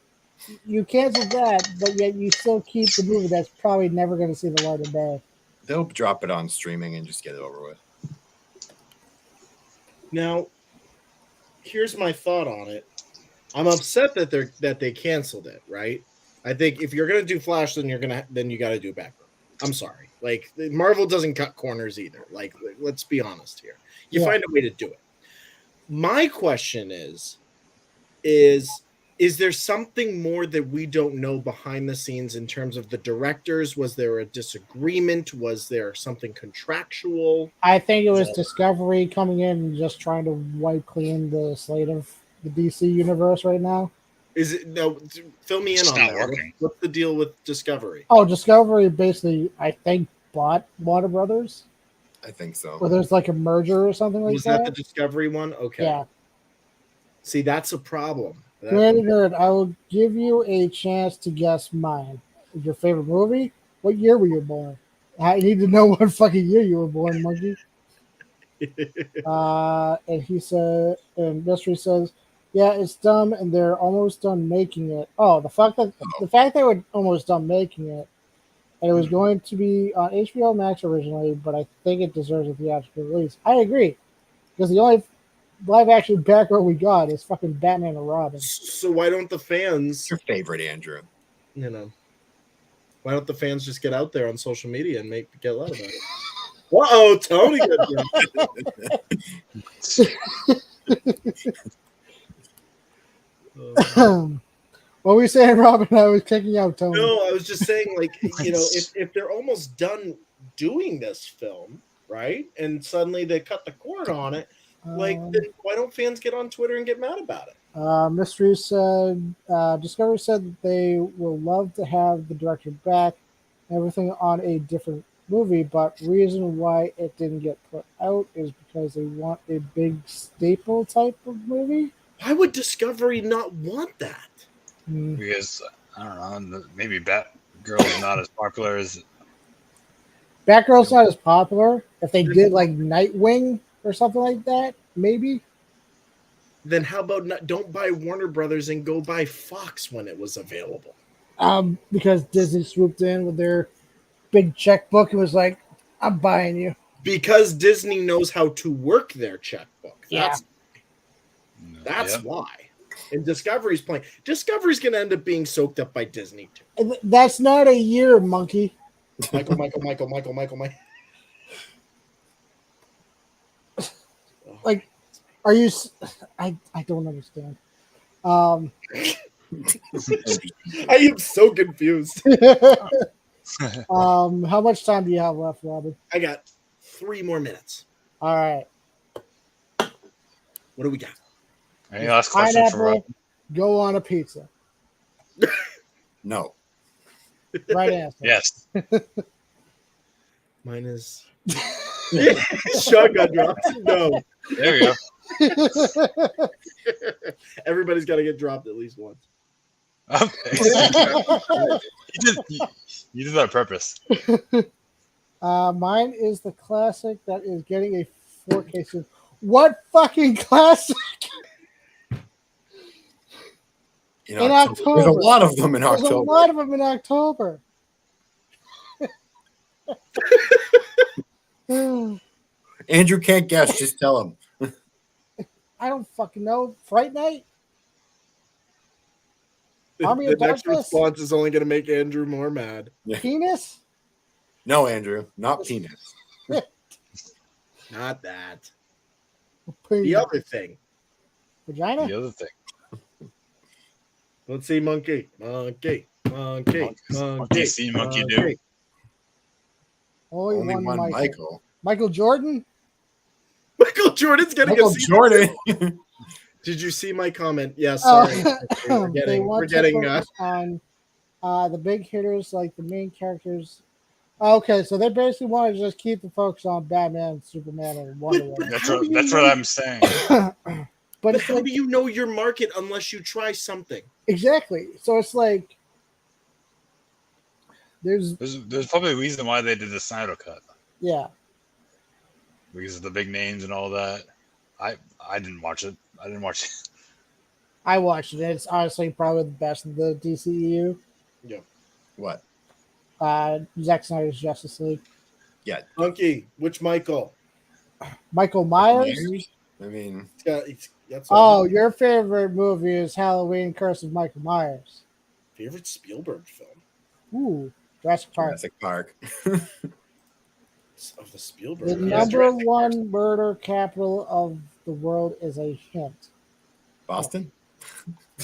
you cancel that, but yet you still keep the movie that's probably never going to see the light of day. They'll drop it on streaming and just get it over with. Now, here's my thought on it. I'm upset that they canceled it. Right. I think if you're gonna do Flash, then you got to do Batgirl. I'm sorry. Like Marvel doesn't cut corners either. Like let's be honest here. You find a way to do it. My question is there something more that we don't know behind the scenes in terms of the directors? Was there a disagreement? Was there something contractual? I think it was Discovery coming in and just trying to wipe clean the slate of the DC universe right now. Is it no? Fill me in on that. What's the deal with Discovery? Oh, Discovery basically, I think, bought Warner Brothers. I think so. Or there's like a merger or something like that. Was that the Discovery one? Okay. Yeah. See, that's a problem. Nerd, I will give you a chance to guess mine. Your favorite movie? What year were you born? I need to know what fucking year you were born, monkey. And he said, and Mystery says, yeah, it's dumb, and they're almost done making it. Oh, the fact they were almost done making it, and it was going to be on HBO Max originally, but I think it deserves a theatrical release. I agree, because the only live action Batgirl we got is fucking Batman and Robin. So why don't the fans? Your favorite, Andrew? You know, why don't the fans just get out there on social media and get loud about it? Uh-oh, Tony. What were you saying, Robin? I was kicking out Tony. No, I was just saying, like, you know, if they're almost done doing this film, right, and suddenly they cut the cord on it, like, then why don't fans get on Twitter and get mad about it? Mystery said, Discovery said that they will love to have the director back, everything on a different movie, but reason why it didn't get put out is because they want a big staple type of movie. Why would Discovery not want that? Because, I don't know, maybe Batgirl is not as popular as... Batgirl's not as popular. If they did, like, Nightwing or something like that, maybe. Then how about don't buy Warner Brothers and go buy Fox when it was available? Because Disney swooped in with their big checkbook and was like, I'm buying you. Because Disney knows how to work their checkbook. That's why. And Discovery's playing. Discovery's going to end up being soaked up by Disney too. That's not a year, monkey. Michael. Are you? I don't understand. I am so confused. How much time do you have left, Robin? I got 3 more minutes. All right. What do we got? Any last question for Rob? Go on a pizza. No. Right answer. Yes. Mine is shotgun drops. No. There we go. Everybody's got to get dropped at least once. Okay. You did that on purpose. Mine is the classic that is getting a 4K soon. What fucking classic? In October. There's a lot of them in October. There's a lot of them in October. Andrew can't guess. Just tell him. I don't fucking know. Fright Night? Army The of next Darkness? response is only going to make Andrew more mad. Penis? No, Andrew. Not penis. Not that. Penis. The other thing. Vagina? The other thing. Let's see, monkey. Monkey. See monkey do. Only one Michael. Michael Jordan? Michael Jordan's getting Michael Jordan. Did you see my comment? Yeah, sorry. We're getting on the big hitters, like the main characters. Okay, so they basically want to just keep the focus on Batman, Superman, and Wonder Woman. That's what I'm saying. But how do you know your market unless you try something? Exactly. So it's like there's probably a reason why they did the Snyder cut. Yeah. Because of the big names and all that. I didn't watch it. I watched it. It's honestly probably the best of the DCEU. Yeah. What? Zack Snyder's Justice League. Yeah. Monkey, which Michael? Michael Myers? I mean, your favorite movie is Halloween Curse of Michael Myers. Favorite Spielberg film? Ooh, Jurassic Park. Jurassic Park. Of the Spielberg. The number one murder capital of the world is a hint. Boston?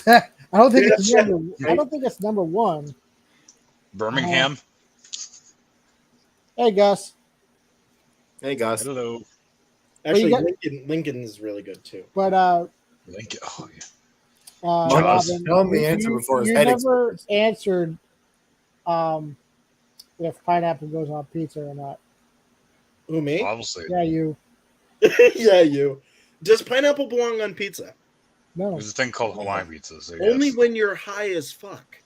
I don't think it's number one. Birmingham. Hey Gus. Hey Gus. Hello. Actually, Lincoln is really good too. But Lincoln. Oh yeah. Robin, tell him the answer before his head never answered if pineapple goes on pizza or not. Who, me? Obviously. Yeah, you. Yeah, you. Does pineapple belong on pizza? No. There's a thing called Hawaiian pizza. So Only when you're high as fuck.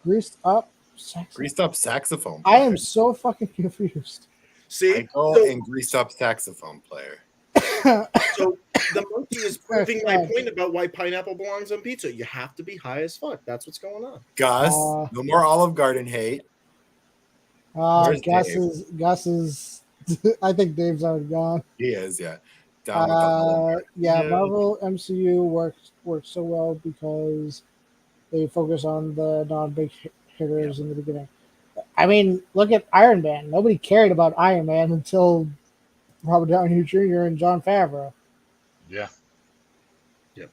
Greased up saxophone player. I am so fucking confused. See? And greased up saxophone player. So the monkey is proving my point about why pineapple belongs on pizza. You have to be high as fuck. That's what's going on. Gus, no more Olive Garden hate. Gus is I think Dave's already gone. He is, yeah. Marvel MCU works so well because they focus on the non-big hitters in the beginning. I mean, look at Iron Man. Nobody cared about Iron Man until Robert Downey Jr. and Jon Favreau. Yeah. Yep.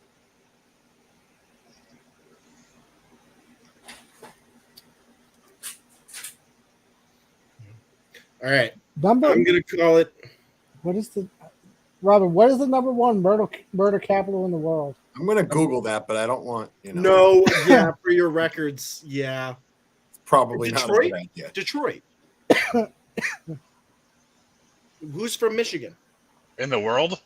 All right. I'm gonna call it. What is the number one murder capital in the world? I'm gonna Google that, but I don't want No, yeah, for your records, yeah. It's probably not a good idea. Detroit. Who's from Michigan? In the world?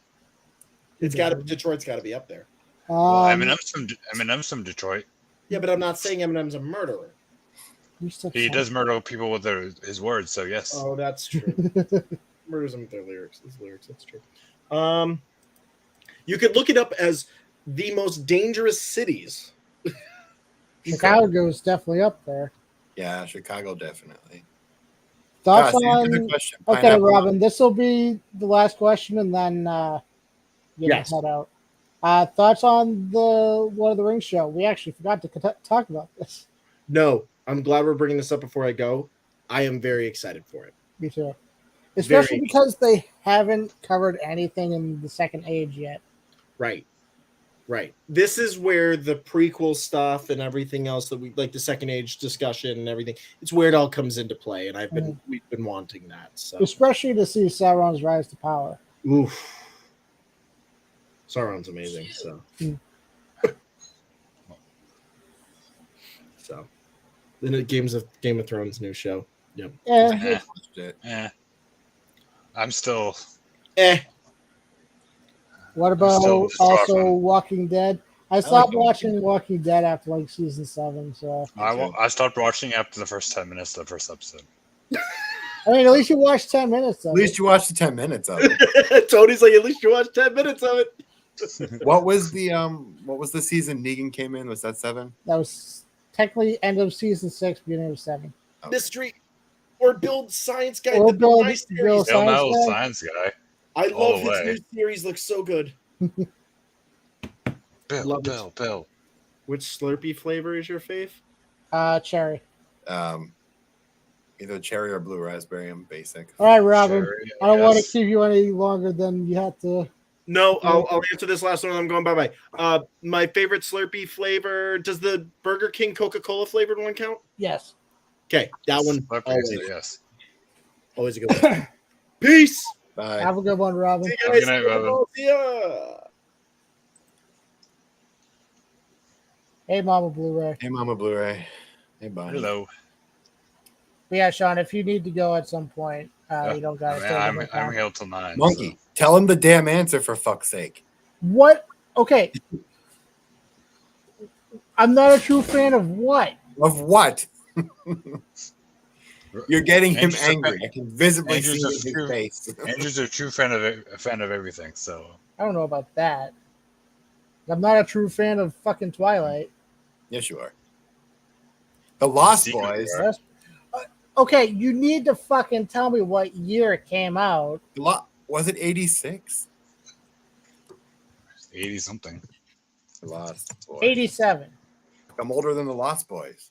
Detroit's got to be up there. Eminem's from Detroit. Yeah, but I'm not saying Eminem's a murderer. He does murder people with his words, so yes. Oh, that's true. Murders them with their lyrics. His lyrics, that's true. You could look it up as the most dangerous cities. Chicago is definitely up there. Yeah, Chicago definitely. Thoughts on? Okay, Robin, this will be the last question, and then get head out. Thoughts on the Lord of the Rings show? We actually forgot to talk about this. No, I'm glad we're bringing this up before I go. I am very excited for it. Me too. Especially because they haven't covered anything in the Second Age yet. Right. This is where the prequel stuff and everything else that we like, the Second Age discussion and everything, it's where it all comes into play, and we've been wanting that. So especially to see Sauron's rise to power. Oof. Sauron's amazing. So. So, then it Game of Thrones new show. Yep. Yeah. I'm still. What about also Walking Dead? I stopped watching Walking Dead after like season 7. So I stopped watching after the first 10 minutes of the first episode. I mean, at least you watched 10 minutes of it. At least you watched the 10 minutes of it. Tony's like, at least you watched 10 minutes of it. What was the season Negan came in? Was that 7? That was technically end of season 6, beginning of 7. Okay. Mystery or Build Science Guy. Or Build Science Guy. I love his new series. Looks so good. Bill. Which Slurpee flavor is your fave? Cherry. Either cherry or blue raspberry. I'm basic. All right, Robin. Cherry, I don't want to keep you any longer than you have to. No, I'll answer this last one. I'm going bye-bye. My favorite Slurpee flavor. Does the Burger King Coca-Cola flavored one count? Yes. Okay, that one. Yes. Always a good one. Peace. Bye. Have a good one, Robin. See you guys. Good night, Robin. Hey, Mama Blu-ray. Hey, Mama Blu-ray. Hey, Bonnie. Hello. But yeah, Sean, if you need to go at some point, you don't got to. I'm here till 9. Monkey, tell him the damn answer for fuck's sake. What? Okay. I'm not a true fan of what? Of what? You're getting him angry. I can visibly see his face. Andrew's a true fan of everything. So I don't know about that. I'm not a true fan of fucking Twilight. Yes, you are. The Lost Boys. Okay, you need to fucking tell me what year it came out. Was it 86? 80 something. The Lost Boys. 87. I'm older than the Lost Boys.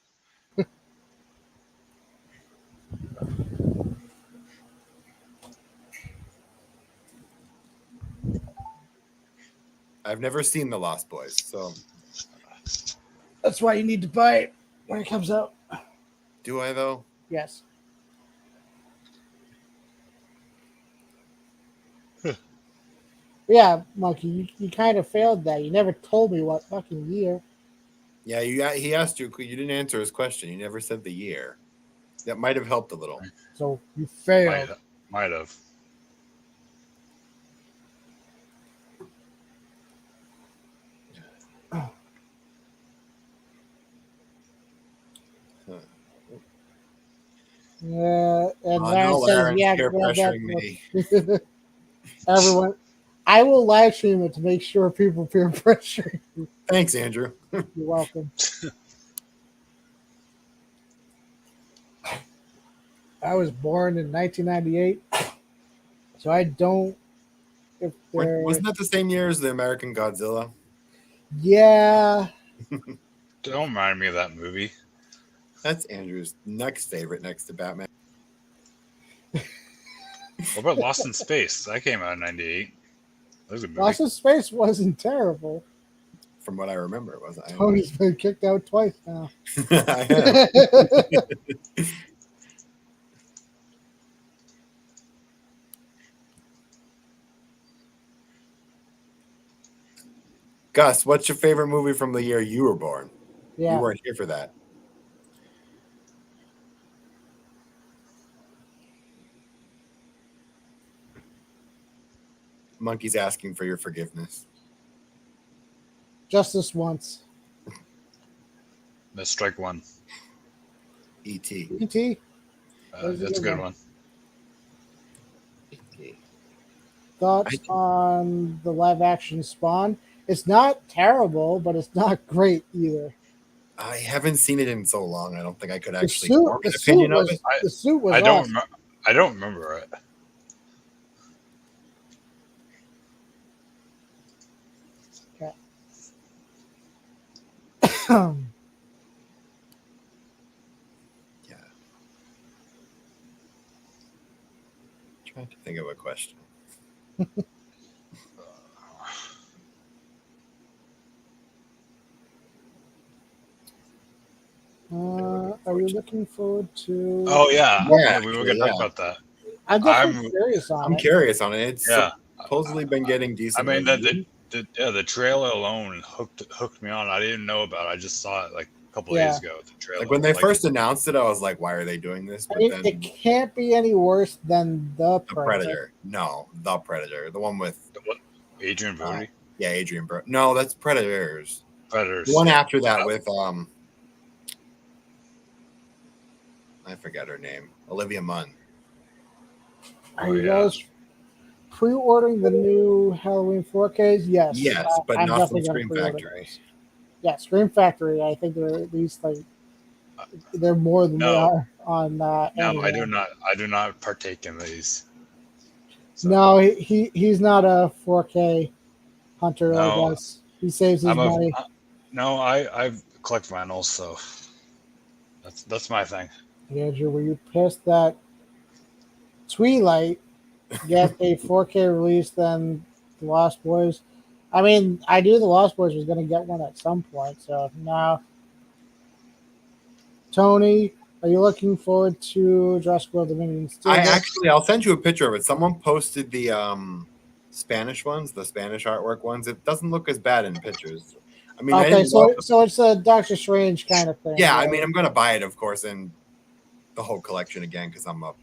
I've never seen the Lost Boys, so that's why you need to buy it when it comes out. Do I though? Yes. Yeah, Monkey, you kind of failed that. You never told me what fucking year. Yeah, he asked you. You didn't answer his question. You never said the year. That might have helped a little. So you failed. Might have. And Ryan says, "Yeah, pressuring me." Everyone, I will live stream it to make sure people peer pressure. Thanks, Andrew. You're welcome. I was born in 1998, so I don't. Wasn't that the same year as the American Godzilla? Yeah. Don't remind me of that movie. That's Andrew's next favorite, next to Batman. What about Lost in Space? That came out in '98. That was a movie. Lost in Space wasn't terrible. From what I remember, it wasn't. Tony's been kicked out twice now. I have. Gus, what's your favorite movie from the year you were born? Yeah. You weren't here for that. Monkey's asking for your forgiveness. Just this once. Let's strike one. E.T. E.T. That's a good one. Thoughts on the live action Spawn? It's not terrible, but it's not great either. I haven't seen it in so long. I don't think I could actually form an opinion of it. The suit was I don't awesome. remember it. Okay. Trying to think of a question. Are you looking forward to? Oh yeah, Yeah, we were going to talk about that. I'm definitely curious on I'm it. curious on it. It's Yeah, supposedly been getting decent. I mean, the trailer alone hooked me on. I didn't know about it. I just saw it like a couple days ago. The trailer. Like when they first announced it, I was like, "Why are they doing this?" But then it can't be any worse than the Predator. No, the Predator, the one with Adrian Brody. Yeah, Adrian Brody. No, that's Predators. Predators. The one after that with I forget her name. Olivia Munn. Are you guys pre-ordering the new Halloween 4Ks? Yes. Yes, but I'm not from definitely Scream Factory. Yeah, Scream Factory. I think they're at least like they're more than they are on. No, I do not. I do not partake in these. So. No, he's not a 4K hunter like us. He saves his money. I collect vinyls, so that's my thing. Andrew, were you pissed that Twilight get a 4K release than The Lost Boys? I mean, I knew The Lost Boys was going to get one at some point, so now. Tony, are you looking forward to Jurassic World Dominion? I'll send you a picture of it. Someone posted the Spanish ones, the Spanish artwork ones. It doesn't look as bad in pictures. I mean, okay, so it's a Doctor Strange kind of thing. Yeah, right? I mean, I'm gonna buy it, of course, and the whole collection again because I'm a,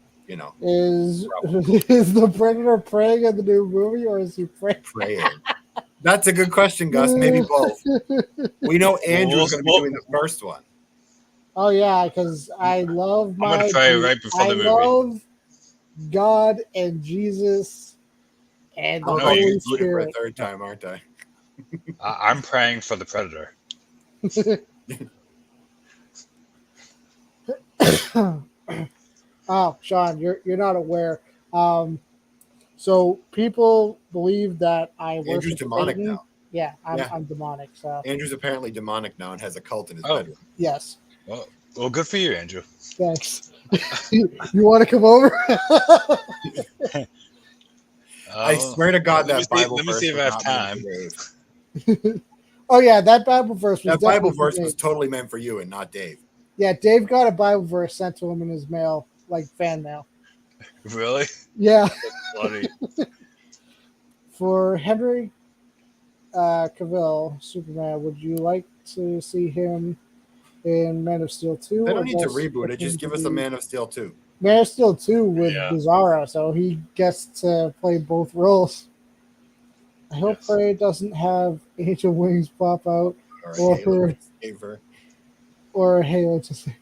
Is the Predator praying in the new movie, or is he praying? That's a good question, Gus. Maybe both. We know Andrew's going to be doing the first one. Oh yeah, because I love I'm gonna try it right before the movie. I love God and Jesus and the Holy Spirit. For a third time, aren't I? I'm praying for the Predator. Oh, Sean, you're not aware. So people believe that I worship Andrew's demonic Satan. now. Yeah, I'm demonic. So Andrew's apparently demonic now and has a cult in his bedroom. Yes. Well, good for you, Andrew. Thanks. You want to come over? I swear to God, that Bible verse. Let me see if I have time. Oh yeah, that Bible verse was. That Bible verse was totally meant for you and not Dave. Yeah, Dave got a Bible verse sent to him in his mail, like fan mail. Really? Yeah. That's funny. For Henry Cavill, Superman, would you like to see him in Man of Steel 2? They don't need to reboot it. Just give us a Man of Steel 2. Man of Steel 2 with Bizarro, so he gets to play both roles. I hope Prey doesn't have Angel Wings pop out or a Halo to save.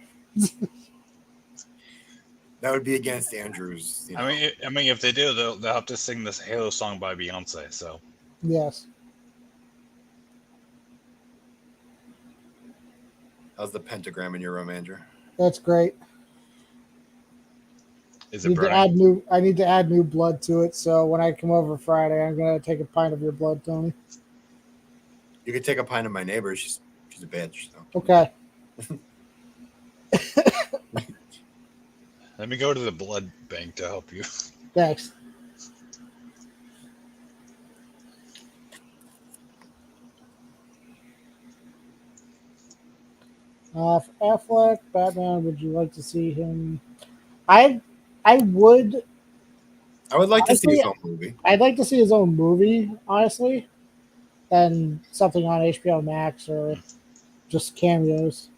That would be against Andrew's. I mean, if they do, they'll have to sing this Halo song by Beyonce. So yes. How's the pentagram in your room, Andrew? That's great. Is it I need to add new blood to it. So when I come over Friday, I'm gonna take a pint of your blood, Tony. You could take a pint of my neighbor. She's a bitch. So. Okay. Let me go to the blood bank to help you. Thanks. Affleck, Batman, would you like to see him? I would. I would like to see his own movie. I'd like to see his own movie, honestly, than something on HBO Max or just cameos.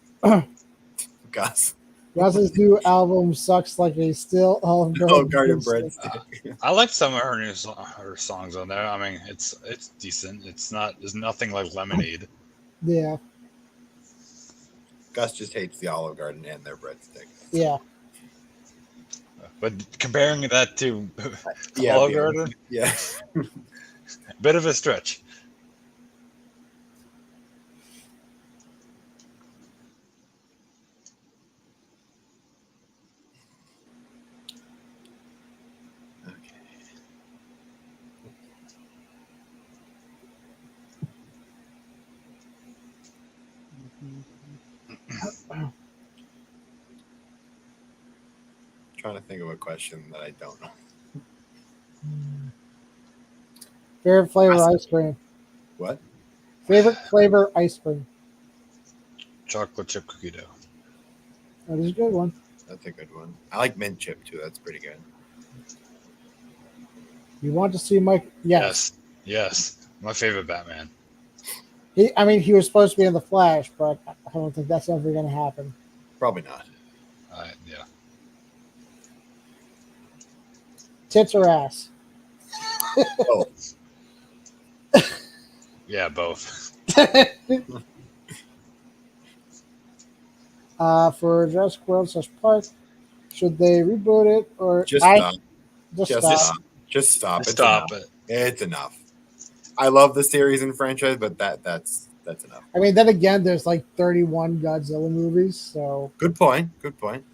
Gus. Gus's new album sucks like a still Olive Garden breadstick. I like some of her songs on there. I mean, it's decent. There's nothing like Lemonade. Yeah. Gus just hates the Olive Garden and their breadsticks. Yeah. But comparing that to Olive Garden, yeah, bit of a stretch. Trying to think of a question that I don't know. Favorite flavor ice cream. What? Favorite flavor ice cream. Chocolate chip cookie dough. That is a good one. That's a good one. I like mint chip too. That's pretty good. You want to see Mike? Yes. Yes. My favorite Batman. He was supposed to be in the Flash, but I don't think that's ever going to happen. Probably not. Yeah. Tits or ass? Both. Yeah, both. For Jurassic World / Park, should they reboot it or just stop? Just stop. Just stop it. It's enough. I love the series and franchise, but that's enough. I mean, then again, there's like 31 Godzilla movies, so good point. Good point.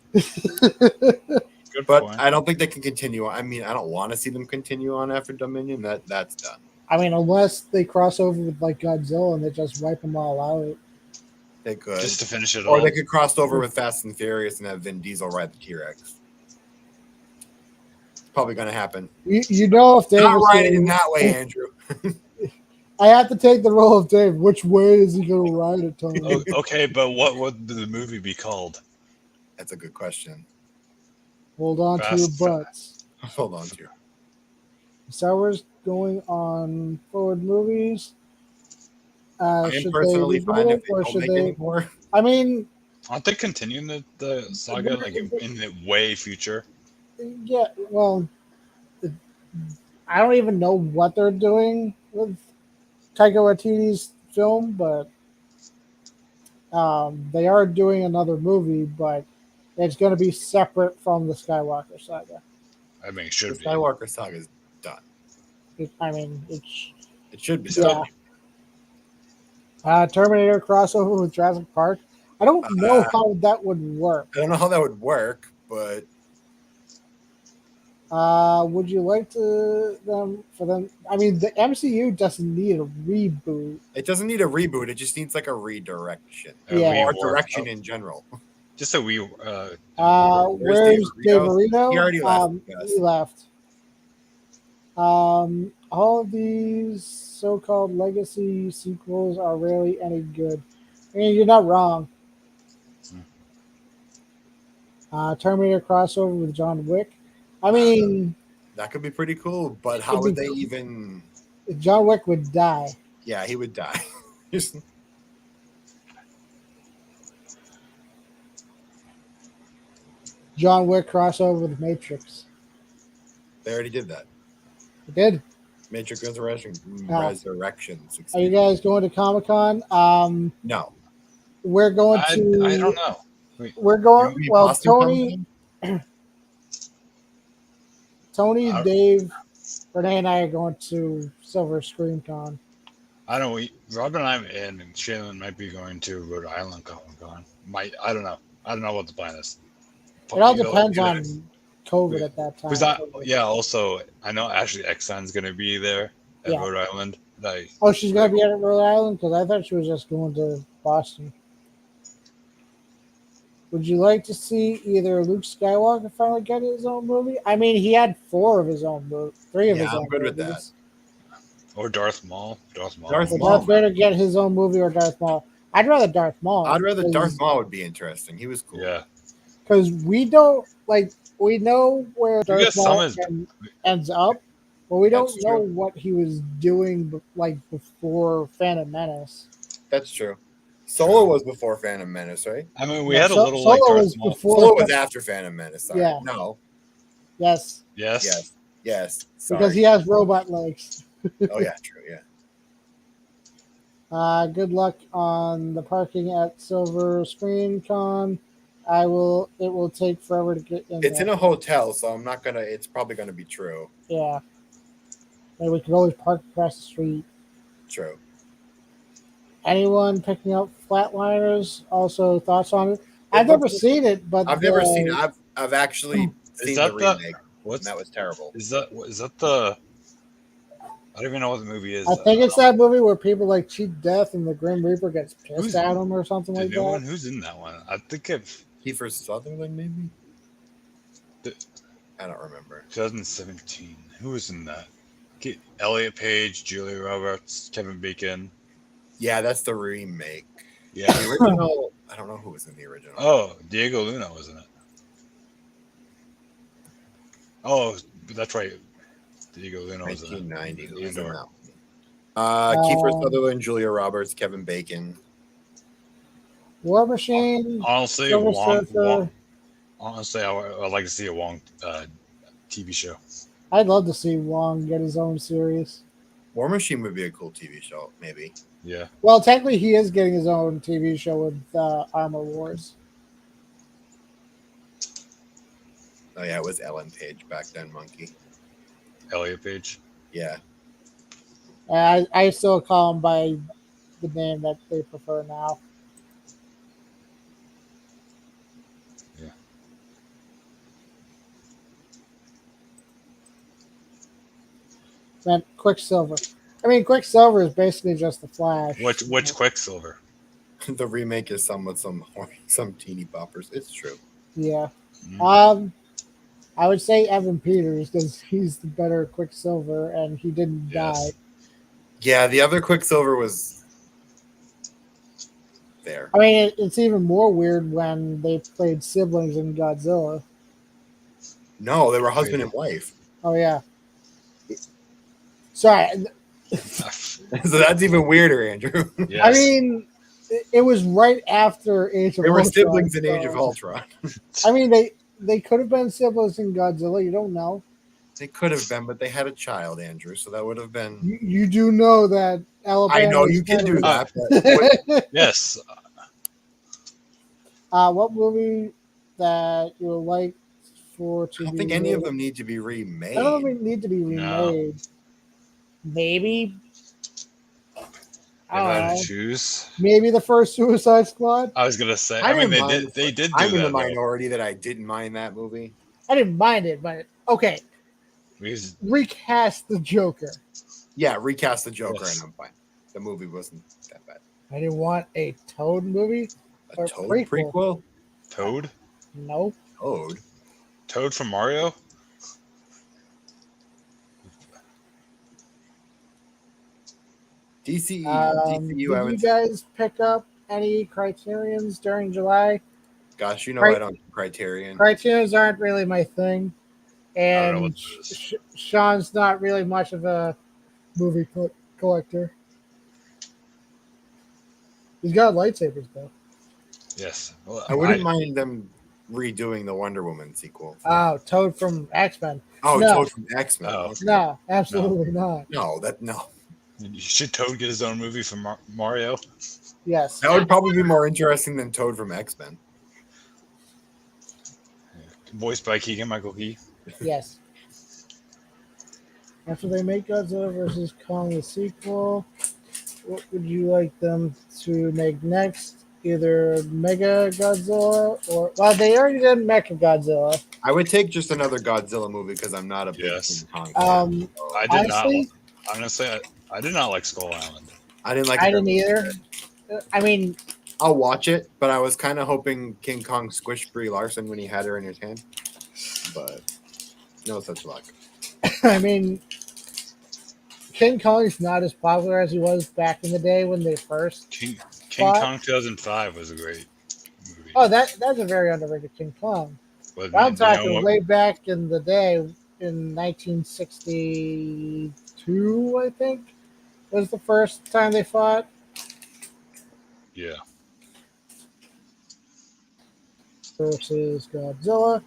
I don't think they can continue. I mean, I don't want to see them continue on after Dominion. That's done. I mean, unless they cross over with like Godzilla and they just wipe them all out. They could just to finish it or all. They could cross over with Fast and Furious and have Vin Diesel ride the T-Rex. It's probably going to happen. You know, if Dave not ride it in that way, Andrew. I have to take the role of Dave. Which way is he going to ride it, Tony? Okay, but what would the movie be called? That's a good question. Hold on to your butts. Hold on to your. Star Wars going on forward movies. I am personally fine if they don't make any more. I mean, aren't they continuing the saga like in the way future? Yeah, well, I don't even know what they're doing with Taika Waititi's film, but they are doing another movie, but it's going to be separate from the Skywalker saga. I mean, it should be. The Skywalker saga is done. It should be done. Yeah. Terminator crossover with Jurassic Park. I don't know how that would work. I don't know how that would work, but would you like for them? I mean, the MCU doesn't need a reboot. It doesn't need a reboot. It just needs like a redirection. Or direction in general. Just so we. Where's Dave Marino? He already left. He left. All of these so-called legacy sequels are rarely any good. I mean, you're not wrong. Terminator crossover with John Wick. I mean, that could be pretty cool, but how would they even? John Wick would die. Yeah, he would die. John Wick crossover with Matrix. They already did that. They did. Matrix Resurrections. Are you guys going to Comic-Con? No. We're going to. I don't know. We're going. Well, Tony, Dave, Renee, and I are going to Silver Screen Con. I don't know. Rob and I and Shaylin might be going to Rhode Island Comic Con. I don't know. I don't know what the plan is. It all depends on COVID at that time. Also, I know Ashley Exxon's going to be there at Rhode Island. She's going to be at Rhode Island? Because I thought she was just going to Boston. Would you like to see either Luke Skywalker finally get his own movie? I mean, he had 3 of his own movies. I'm good with that. Or Darth Maul. Darth Vader get his own movie or Darth Maul. I'd rather Darth Maul. I'd rather Darth Maul would be interesting. He was cool. Yeah. Because we know where Darth Maul ends up, but we don't know what he was doing before Phantom Menace. That's true. Solo was before Phantom Menace, right? I mean, we had a little Solo Darth was Maul. before. Solo was after Phantom Menace. Sorry. Yeah. No. Yes. Sorry. Because he has robot legs. Oh yeah, true. Yeah. Good luck on the parking at Silver Screen Con. It will take forever to get in. It's in a hotel, so I'm not gonna. It's probably gonna be true. Yeah. Maybe we could always park across the street. True. Anyone picking up Flatliners? Also, thoughts on it? I've never seen it, but I've never seen it. I've actually seen the remake. And that was terrible. Is that the? I don't even know what the movie is. I think it's that movie where people cheat death and the Grim Reaper gets pissed at them or something like that. One? Who's in that one? I think Kiefer Sutherland, maybe. I don't remember. 2017. Who was in that? Elliot Page, Julia Roberts, Kevin Bacon. Yeah, that's the remake. Yeah. The original, I don't know who was in the original. Oh, Diego Luna was in it. Oh, that's right. Diego Luna was in it. 1990. Who was in Andor. that? Kiefer Sutherland, Julia Roberts, Kevin Bacon. War Machine. Honestly, Silver Wong. Surfer. Honestly, I'd like to see a Wong TV show. I'd love to see Wong get his own series. War Machine would be a cool TV show, maybe. Yeah. Well, technically, he is getting his own TV show with Armor Wars. Oh yeah, it was Ellen Page back then, Monkey. Elliot Page. Yeah. I still call him by the name that they prefer now. Yeah. Then Quicksilver. I mean, Quicksilver is basically just the Flash. Which Quicksilver? The remake is some with some teeny boppers. It's true. Yeah. Mm. I would say Evan Peters because he's the better Quicksilver and he didn't die. Yeah, the other Quicksilver was there. I mean, it's even more weird when they played siblings in Godzilla. No, they were husband and wife. Oh, yeah. Sorry. So that's even weirder, Andrew. Yes. I mean, it was right after Age of They were Ultron, siblings in Age of Ultron. I mean, they could have been siblings in Godzilla. You don't know. They could have been, but they had a child, Andrew. So that would have been. You do know that Alabama. I know you can do that. But Yes. What movie that you would like for to I don't be think any made? of them need to be remade. I don't think they need to be remade. No. Maybe. If I had to choose, Maybe the first Suicide Squad. I was gonna say. I I mean, didn't they did do I'm that. in the though. minority that I didn't mind that movie. I didn't mind it, but okay. Because, Recast the Joker. Yeah, recast the Joker, Yes. and I'm fine. The movie wasn't that bad. I didn't want a Toad movie. A Or Toad prequel. prequel? Toad. No. Toad from Mario. DCU, I Did would you guys pick up any Criterions during July? Gosh, you know I don't do Criterion. Criterions aren't really my thing, I don't know and what this is. Sean's not really much of a movie collector. He's got lightsabers though. Yes. Well, I wouldn't mind them redoing the Wonder Woman sequel. Oh, Toad from X-Men. Oh, no. Toad from X-Men. Oh. Okay. No, absolutely not. No. Should Toad get his own movie from Mario? Yes. That would probably be more interesting than Toad from X-Men. Voiced by Keegan-Michael Key. Yes. After they make Godzilla vs. Kong the sequel, what would you like them to make next? Either Mega Godzilla or... Well, they already did Mecha Godzilla. I would take just another Godzilla movie because I'm not a big King Kong fan. I did honestly, not. I'm gonna say I did not like Skull Island. I didn't like it. I didn't either. I mean... I'll watch it, but I was kind of hoping King Kong squished Brie Larson when he had her in his hand. But no such luck. I mean... King Kong's not as popular as he was back in the day when they first... King Kong 2005 was a great movie. Oh, that's a very underrated King Kong. But I'm talking way back in the day, in 1962, I think, was the first time they fought. Yeah. Versus Godzilla.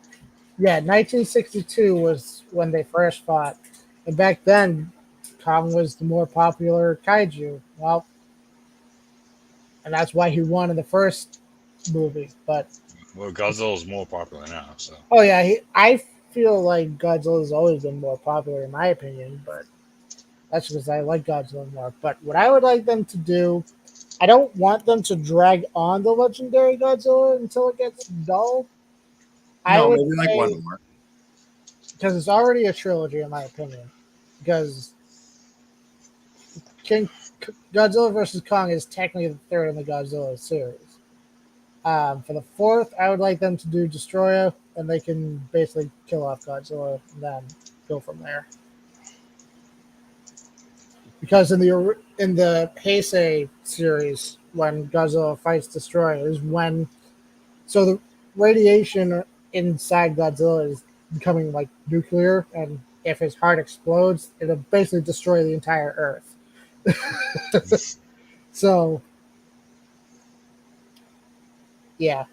Yeah, 1962 was when they first fought. And back then, Kong was the more popular kaiju. Well, and that's why he won in the first movie. But Godzilla is more popular now. So. Oh yeah, I feel like Godzilla has always been more popular in my opinion, but that's because I like Godzilla more. But what I would like them to do, I don't want them to drag on the legendary Godzilla until it gets dull. No, maybe like one more. Because it's already a trilogy in my opinion. Because Godzilla vs. Kong is technically the third in the Godzilla series. For the fourth, I would like them to do Destroyer, and they can basically kill off Godzilla and then go from there. because in the Heisei series, when Godzilla fights destroyers, so the radiation inside Godzilla is becoming like nuclear, and if his heart explodes, it'll basically destroy the entire Earth. So, yeah.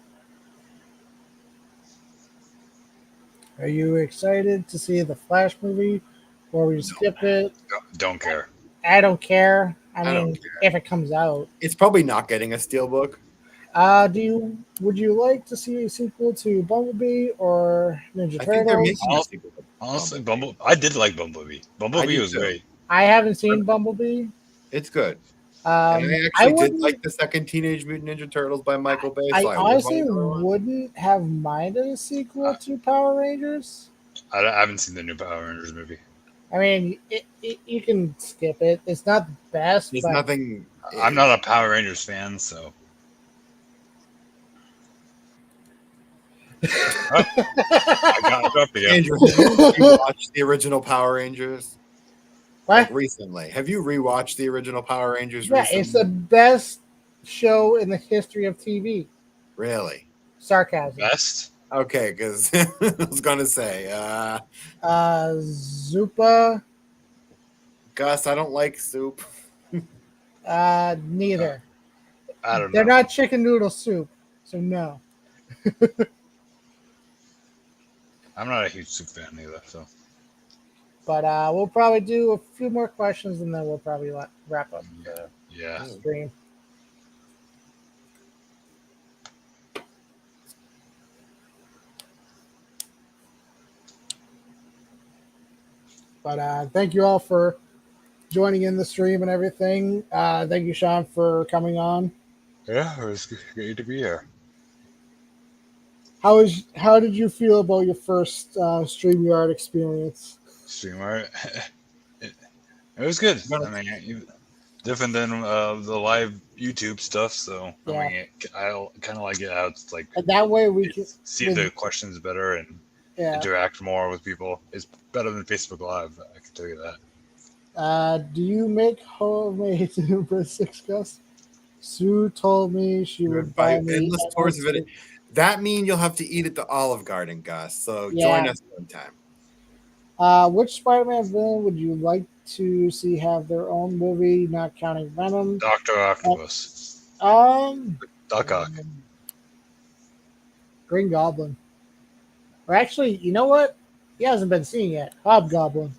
Are you excited to see the Flash movie, or we skip it? Don't care. I don't care. I mean, don't care. if it comes out, It's probably not getting a steelbook. Would you like to see a sequel to Bumblebee or Ninja I think they're Turtles? making a sequel. Honestly, I did like Bumblebee. Bumblebee was great. I haven't seen Bumblebee. It's good. And I actually did like the second Teenage Mutant Ninja Turtles by Michael Bay. I so honestly wouldn't have minded a sequel to Power Rangers. I haven't seen the new Power Rangers movie. I mean, you can skip it. It's not the best. There's but nothing. I'm not a Power Rangers fan, so. I got it up again. Andrew, have you watched the original Power Rangers? What? Like recently? Have you rewatched the original Power Rangers? Yeah, recently? it's the best show in the history of TV. Really? Sarcasm. Best? Okay, because I was gonna say, Zupa. Gus, I don't like soup. Neither. I don't know. They're not chicken noodle soup, so no. I'm not a huge soup fan either, so. But we'll probably do a few more questions and then we'll probably wrap up the stream. But thank you all for joining in the stream and everything. Thank you, Sean, for coming on. Yeah, it was great to be here. How did you feel about your first StreamYard experience? StreamYard, it was good. I mean, different than the live YouTube stuff. So yeah. I mean, I kind of like it how it's like and that way we can see the questions better and interact more with people. It's better than Facebook Live. I can tell you that. Do you make homemade breadsticks, Gus? Sue told me she would buy me endless tours of it. That means you'll have to eat at the Olive Garden, Gus. So join us sometime. Which Spider-Man villain would you like to see have their own movie, not counting Venom? Dr. Octopus. Doc Ock. Green Goblin. Or actually, you know what? He hasn't been seen yet. Hobgoblin.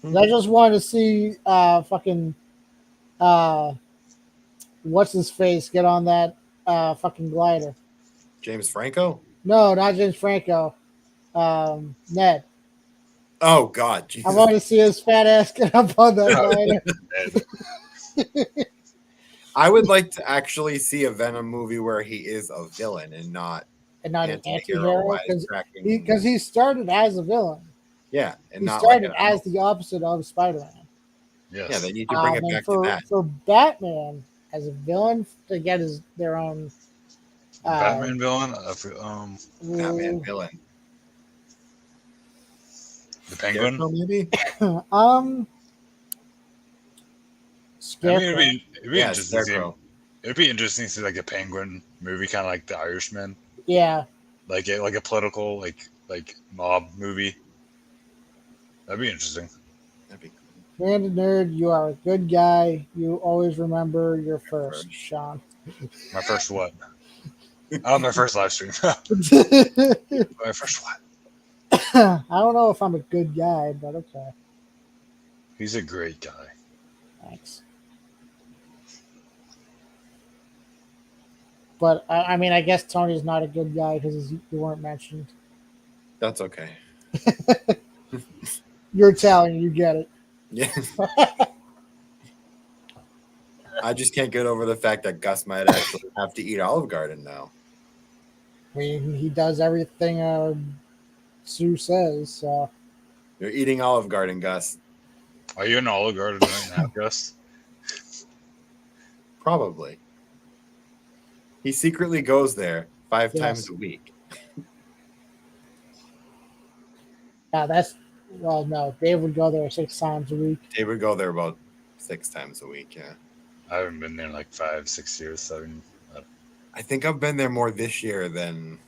I just wanted to see fucking what's his face get on that fucking glider. James Franco? No, not James Franco. Ned. Oh God! Jesus. I want to see his fat ass get up on that glider. I would like to actually see a Venom movie where he is a villain and not an anti-hero because he started as a villain. Yeah, and he not started as the opposite of Spider-Man. Yes. Yeah, they need to bring it back to that. For Batman as a villain to get their own Batman villain. Batman villain. The Penguin, maybe. Scarecrow. I mean, it'd be interesting. It'd be interesting to see like a Penguin movie, kind of like The Irishman. Yeah. Like a political like mob movie. That'd be interesting. That'd be cool. Brandon Nerd, you are a good guy. You always remember your first, Sean. My first what? Oh, my first live stream. My first what? I don't know if I'm a good guy, but okay. He's a great guy. Thanks. But I mean, I guess Tony's not a good guy because you weren't mentioned. That's okay. You're Italian, you get it. Yeah. I just can't get over the fact that Gus might actually have to eat Olive Garden now. I mean, he does everything Sue says. So. You're eating Olive Garden, Gus. Are you in Olive Garden right now, Gus? Probably. He secretly goes there 5 times a week. Yeah, no. Dave would go there 6 times a week. Dave would go there about 6 times a week. Yeah. I haven't been there in like 5, 6 years, 7. I think I've been there more this year than.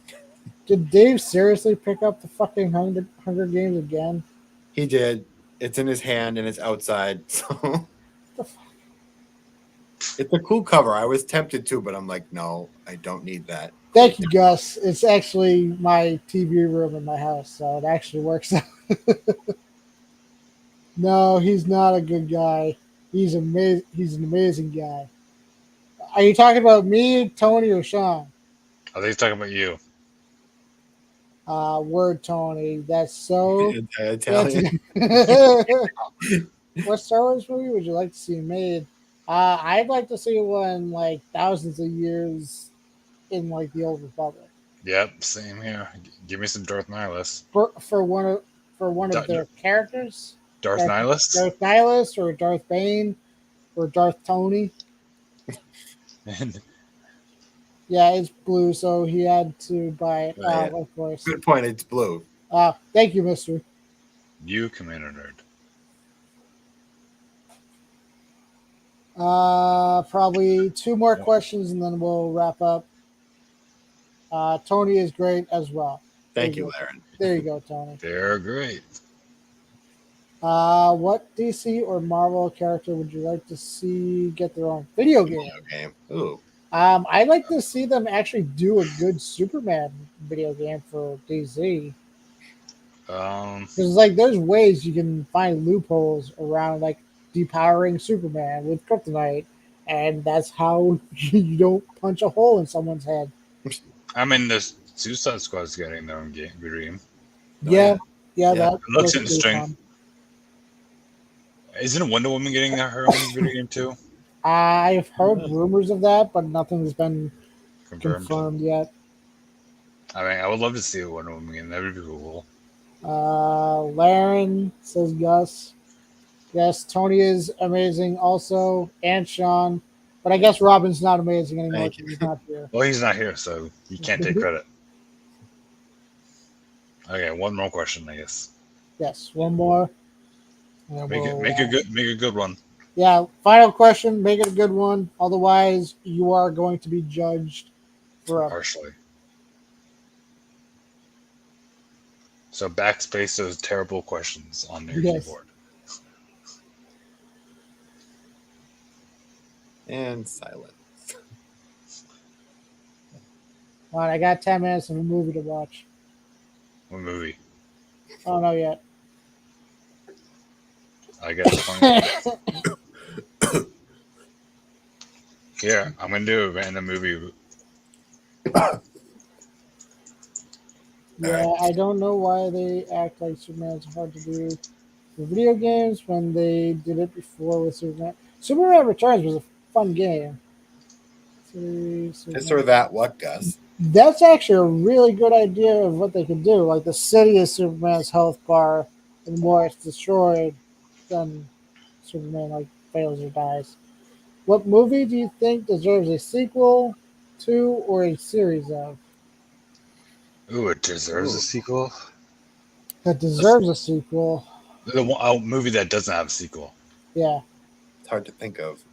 Did Dave seriously pick up the fucking Hunger Games again? He did. It's in his hand and it's outside. So it's a cool cover. I was tempted to, but I'm like, no, I don't need that. Thank you, Gus. It's actually my TV room in my house, so it actually works out. No, he's not a good guy. He's amazing. He's an amazing guy. Are you talking about me, Tony, or Sean? I think he's talking about you. Word, Tony. That's so Italian. What Star Wars movie would you like to see made? I'd like to see one like thousands of years in like the Old Republic. Yep, same here. Give me some Darth Nihilus. For one of their characters. Darth Nihilus? Darth Nihilus or Darth Bane or Darth Tony. Yeah, it's blue, so he had to buy it. Right. Of course. Good point. It's blue. Thank you, Mister. You, Commander Nerd. Probably 2 more questions and then we'll wrap up. Tony is great as well. Thank you, Laren. There you go, Tony. They're great. What DC or Marvel character would you like to see get their own video game? Ooh. I'd like to see them actually do a good Superman video game for DC. Because like there's ways you can find loopholes around like depowering Superman with kryptonite, and that's how you don't punch a hole in someone's head. I mean, the Suicide Squad's getting their own video game. Yeah, that looks interesting. Isn't Wonder Woman getting her own video game too? I've heard rumors of that, but nothing's been confirmed yet. I mean, I would love to see a Wonder Woman game. That would be cool. Laren says Gus. Yes, Tony is amazing also, and Sean. But I guess Robin's not amazing anymore because he's not here. Well, he's not here, so he can't take credit. Okay, one more question, I guess. Yes, one more. Make a good one. Yeah, final question. Make it a good one. Otherwise, you are going to be judged forever. Partially. So backspace those terrible questions on your keyboard. And silence. All right, I got 10 minutes of a movie to watch. What movie? Oh, no, yet. I guess. Here, I'm going to do a random movie. Yeah, I don't know why they act like Superman's hard to do for video games when they did it before with Superman. Superman Returns was a fun game. This or that, what, Gus? That's actually a really good idea of what they could do. Like the city is Superman's health bar, and the more it's destroyed, then Superman like fails or dies. What movie do you think deserves a sequel to or a series of? Ooh, it deserves a sequel? That deserves a sequel. A movie that doesn't have a sequel. Yeah. It's hard to think of.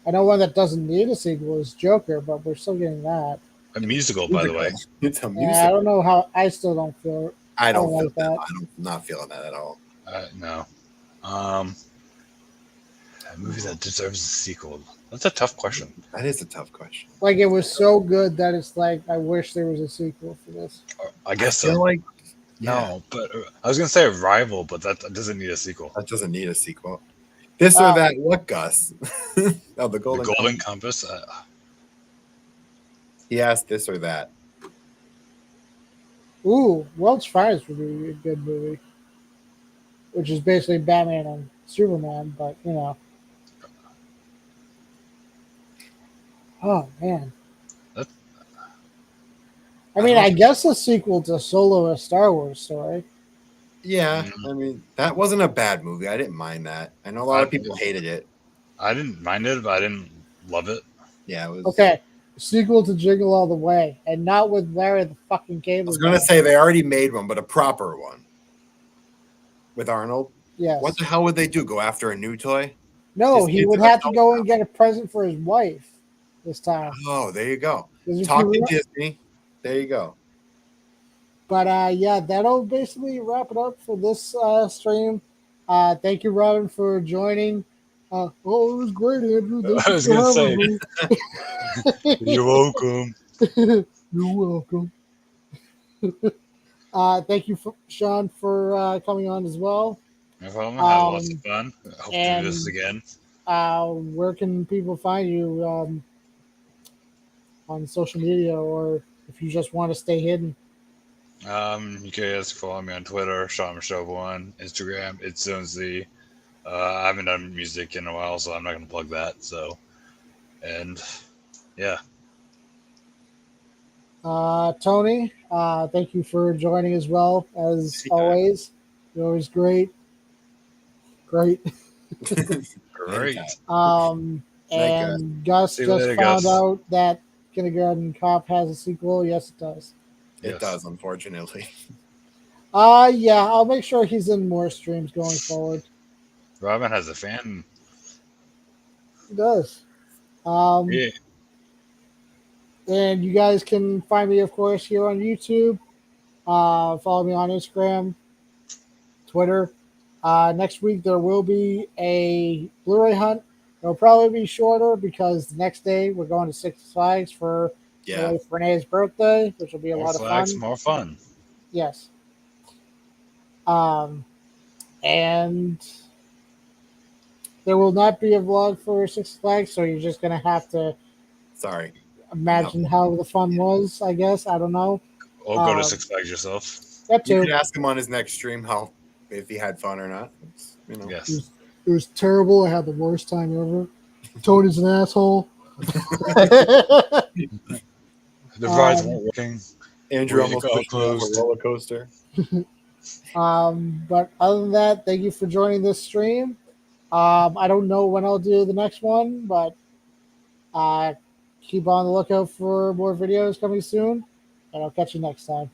I know one that doesn't need a sequel is Joker, but we're still getting that. A musical, by the way. It's a musical. Yeah, I don't know how. I still don't feel. I don't feel like that. I'm not feeling that at all. No. A movie that deserves a sequel. That's a tough question. That is a tough question. Like it was so good that it's like I wish there was a sequel for this. I guess I feel so. like No, but I was gonna say Rival, but that doesn't need a sequel. That doesn't need a sequel. This or that, what, Gus? Oh, the Golden Compass. He asked this or that. Ooh, World's Finest would be a good movie, which is basically Batman and Superman, but you know. Oh man. I mean, I guess a sequel to Solo, a Star Wars story. Yeah, I mean, that wasn't a bad movie. I didn't mind that. I know a lot of people hated it. I didn't mind it, but I didn't love it. Yeah, it was okay. Sequel to Jingle All the Way, and not with Larry the fucking Cable. I was gonna say they already made one, but a proper one with Arnold. Yes. What the hell would they do? Go after a new toy? No, he would have to go and get a present for his wife this time. Oh, there you go. Because Talking Disney. There you go. But yeah, that'll basically wrap it up for this stream. Thank you, Robin, for joining. Oh, it was great, Andrew. I was going to say, you're welcome. You're welcome. Thank you, Sean, for coming on as well. No problem. I had lots of fun. I hope to do this again. Where can people find you on social media, or if you just want to stay hidden? You can just follow me on Twitter, Sean Michelle 1, Instagram, it's Zone Z. I haven't done music in a while, so I'm not going to plug that. So, and yeah. Tony, thank you for joining as well, as always. You're always great. Great. Great. And Gus just later, found Gus. out that Kindergarten Cop has a sequel. Yes, it does. It does, unfortunately. Yeah, I'll make sure he's in more streams going forward. Robin has a fan. He does. Yeah. And you guys can find me, of course, here on YouTube. Follow me on Instagram, Twitter. Next week, there will be a Blu-ray hunt. It'll probably be shorter because the next day we're going to Six Flags for Renee's birthday, which will be a lot of fun. More fun. Yes. And there will not be a vlog for Six Flags, so you're just going to have to imagine how the fun was, I guess. I don't know. Or go to Six Flags yourself. That too. You could ask him on his next stream if he had fun or not. Yes. It was terrible. I had the worst time ever. Tony's an asshole. The rides weren't working. Andrew almost pushed me off a roller coaster. But other than that, thank you for joining this stream. I don't know when I'll do the next one, but keep on the lookout for more videos coming soon, and I'll catch you next time.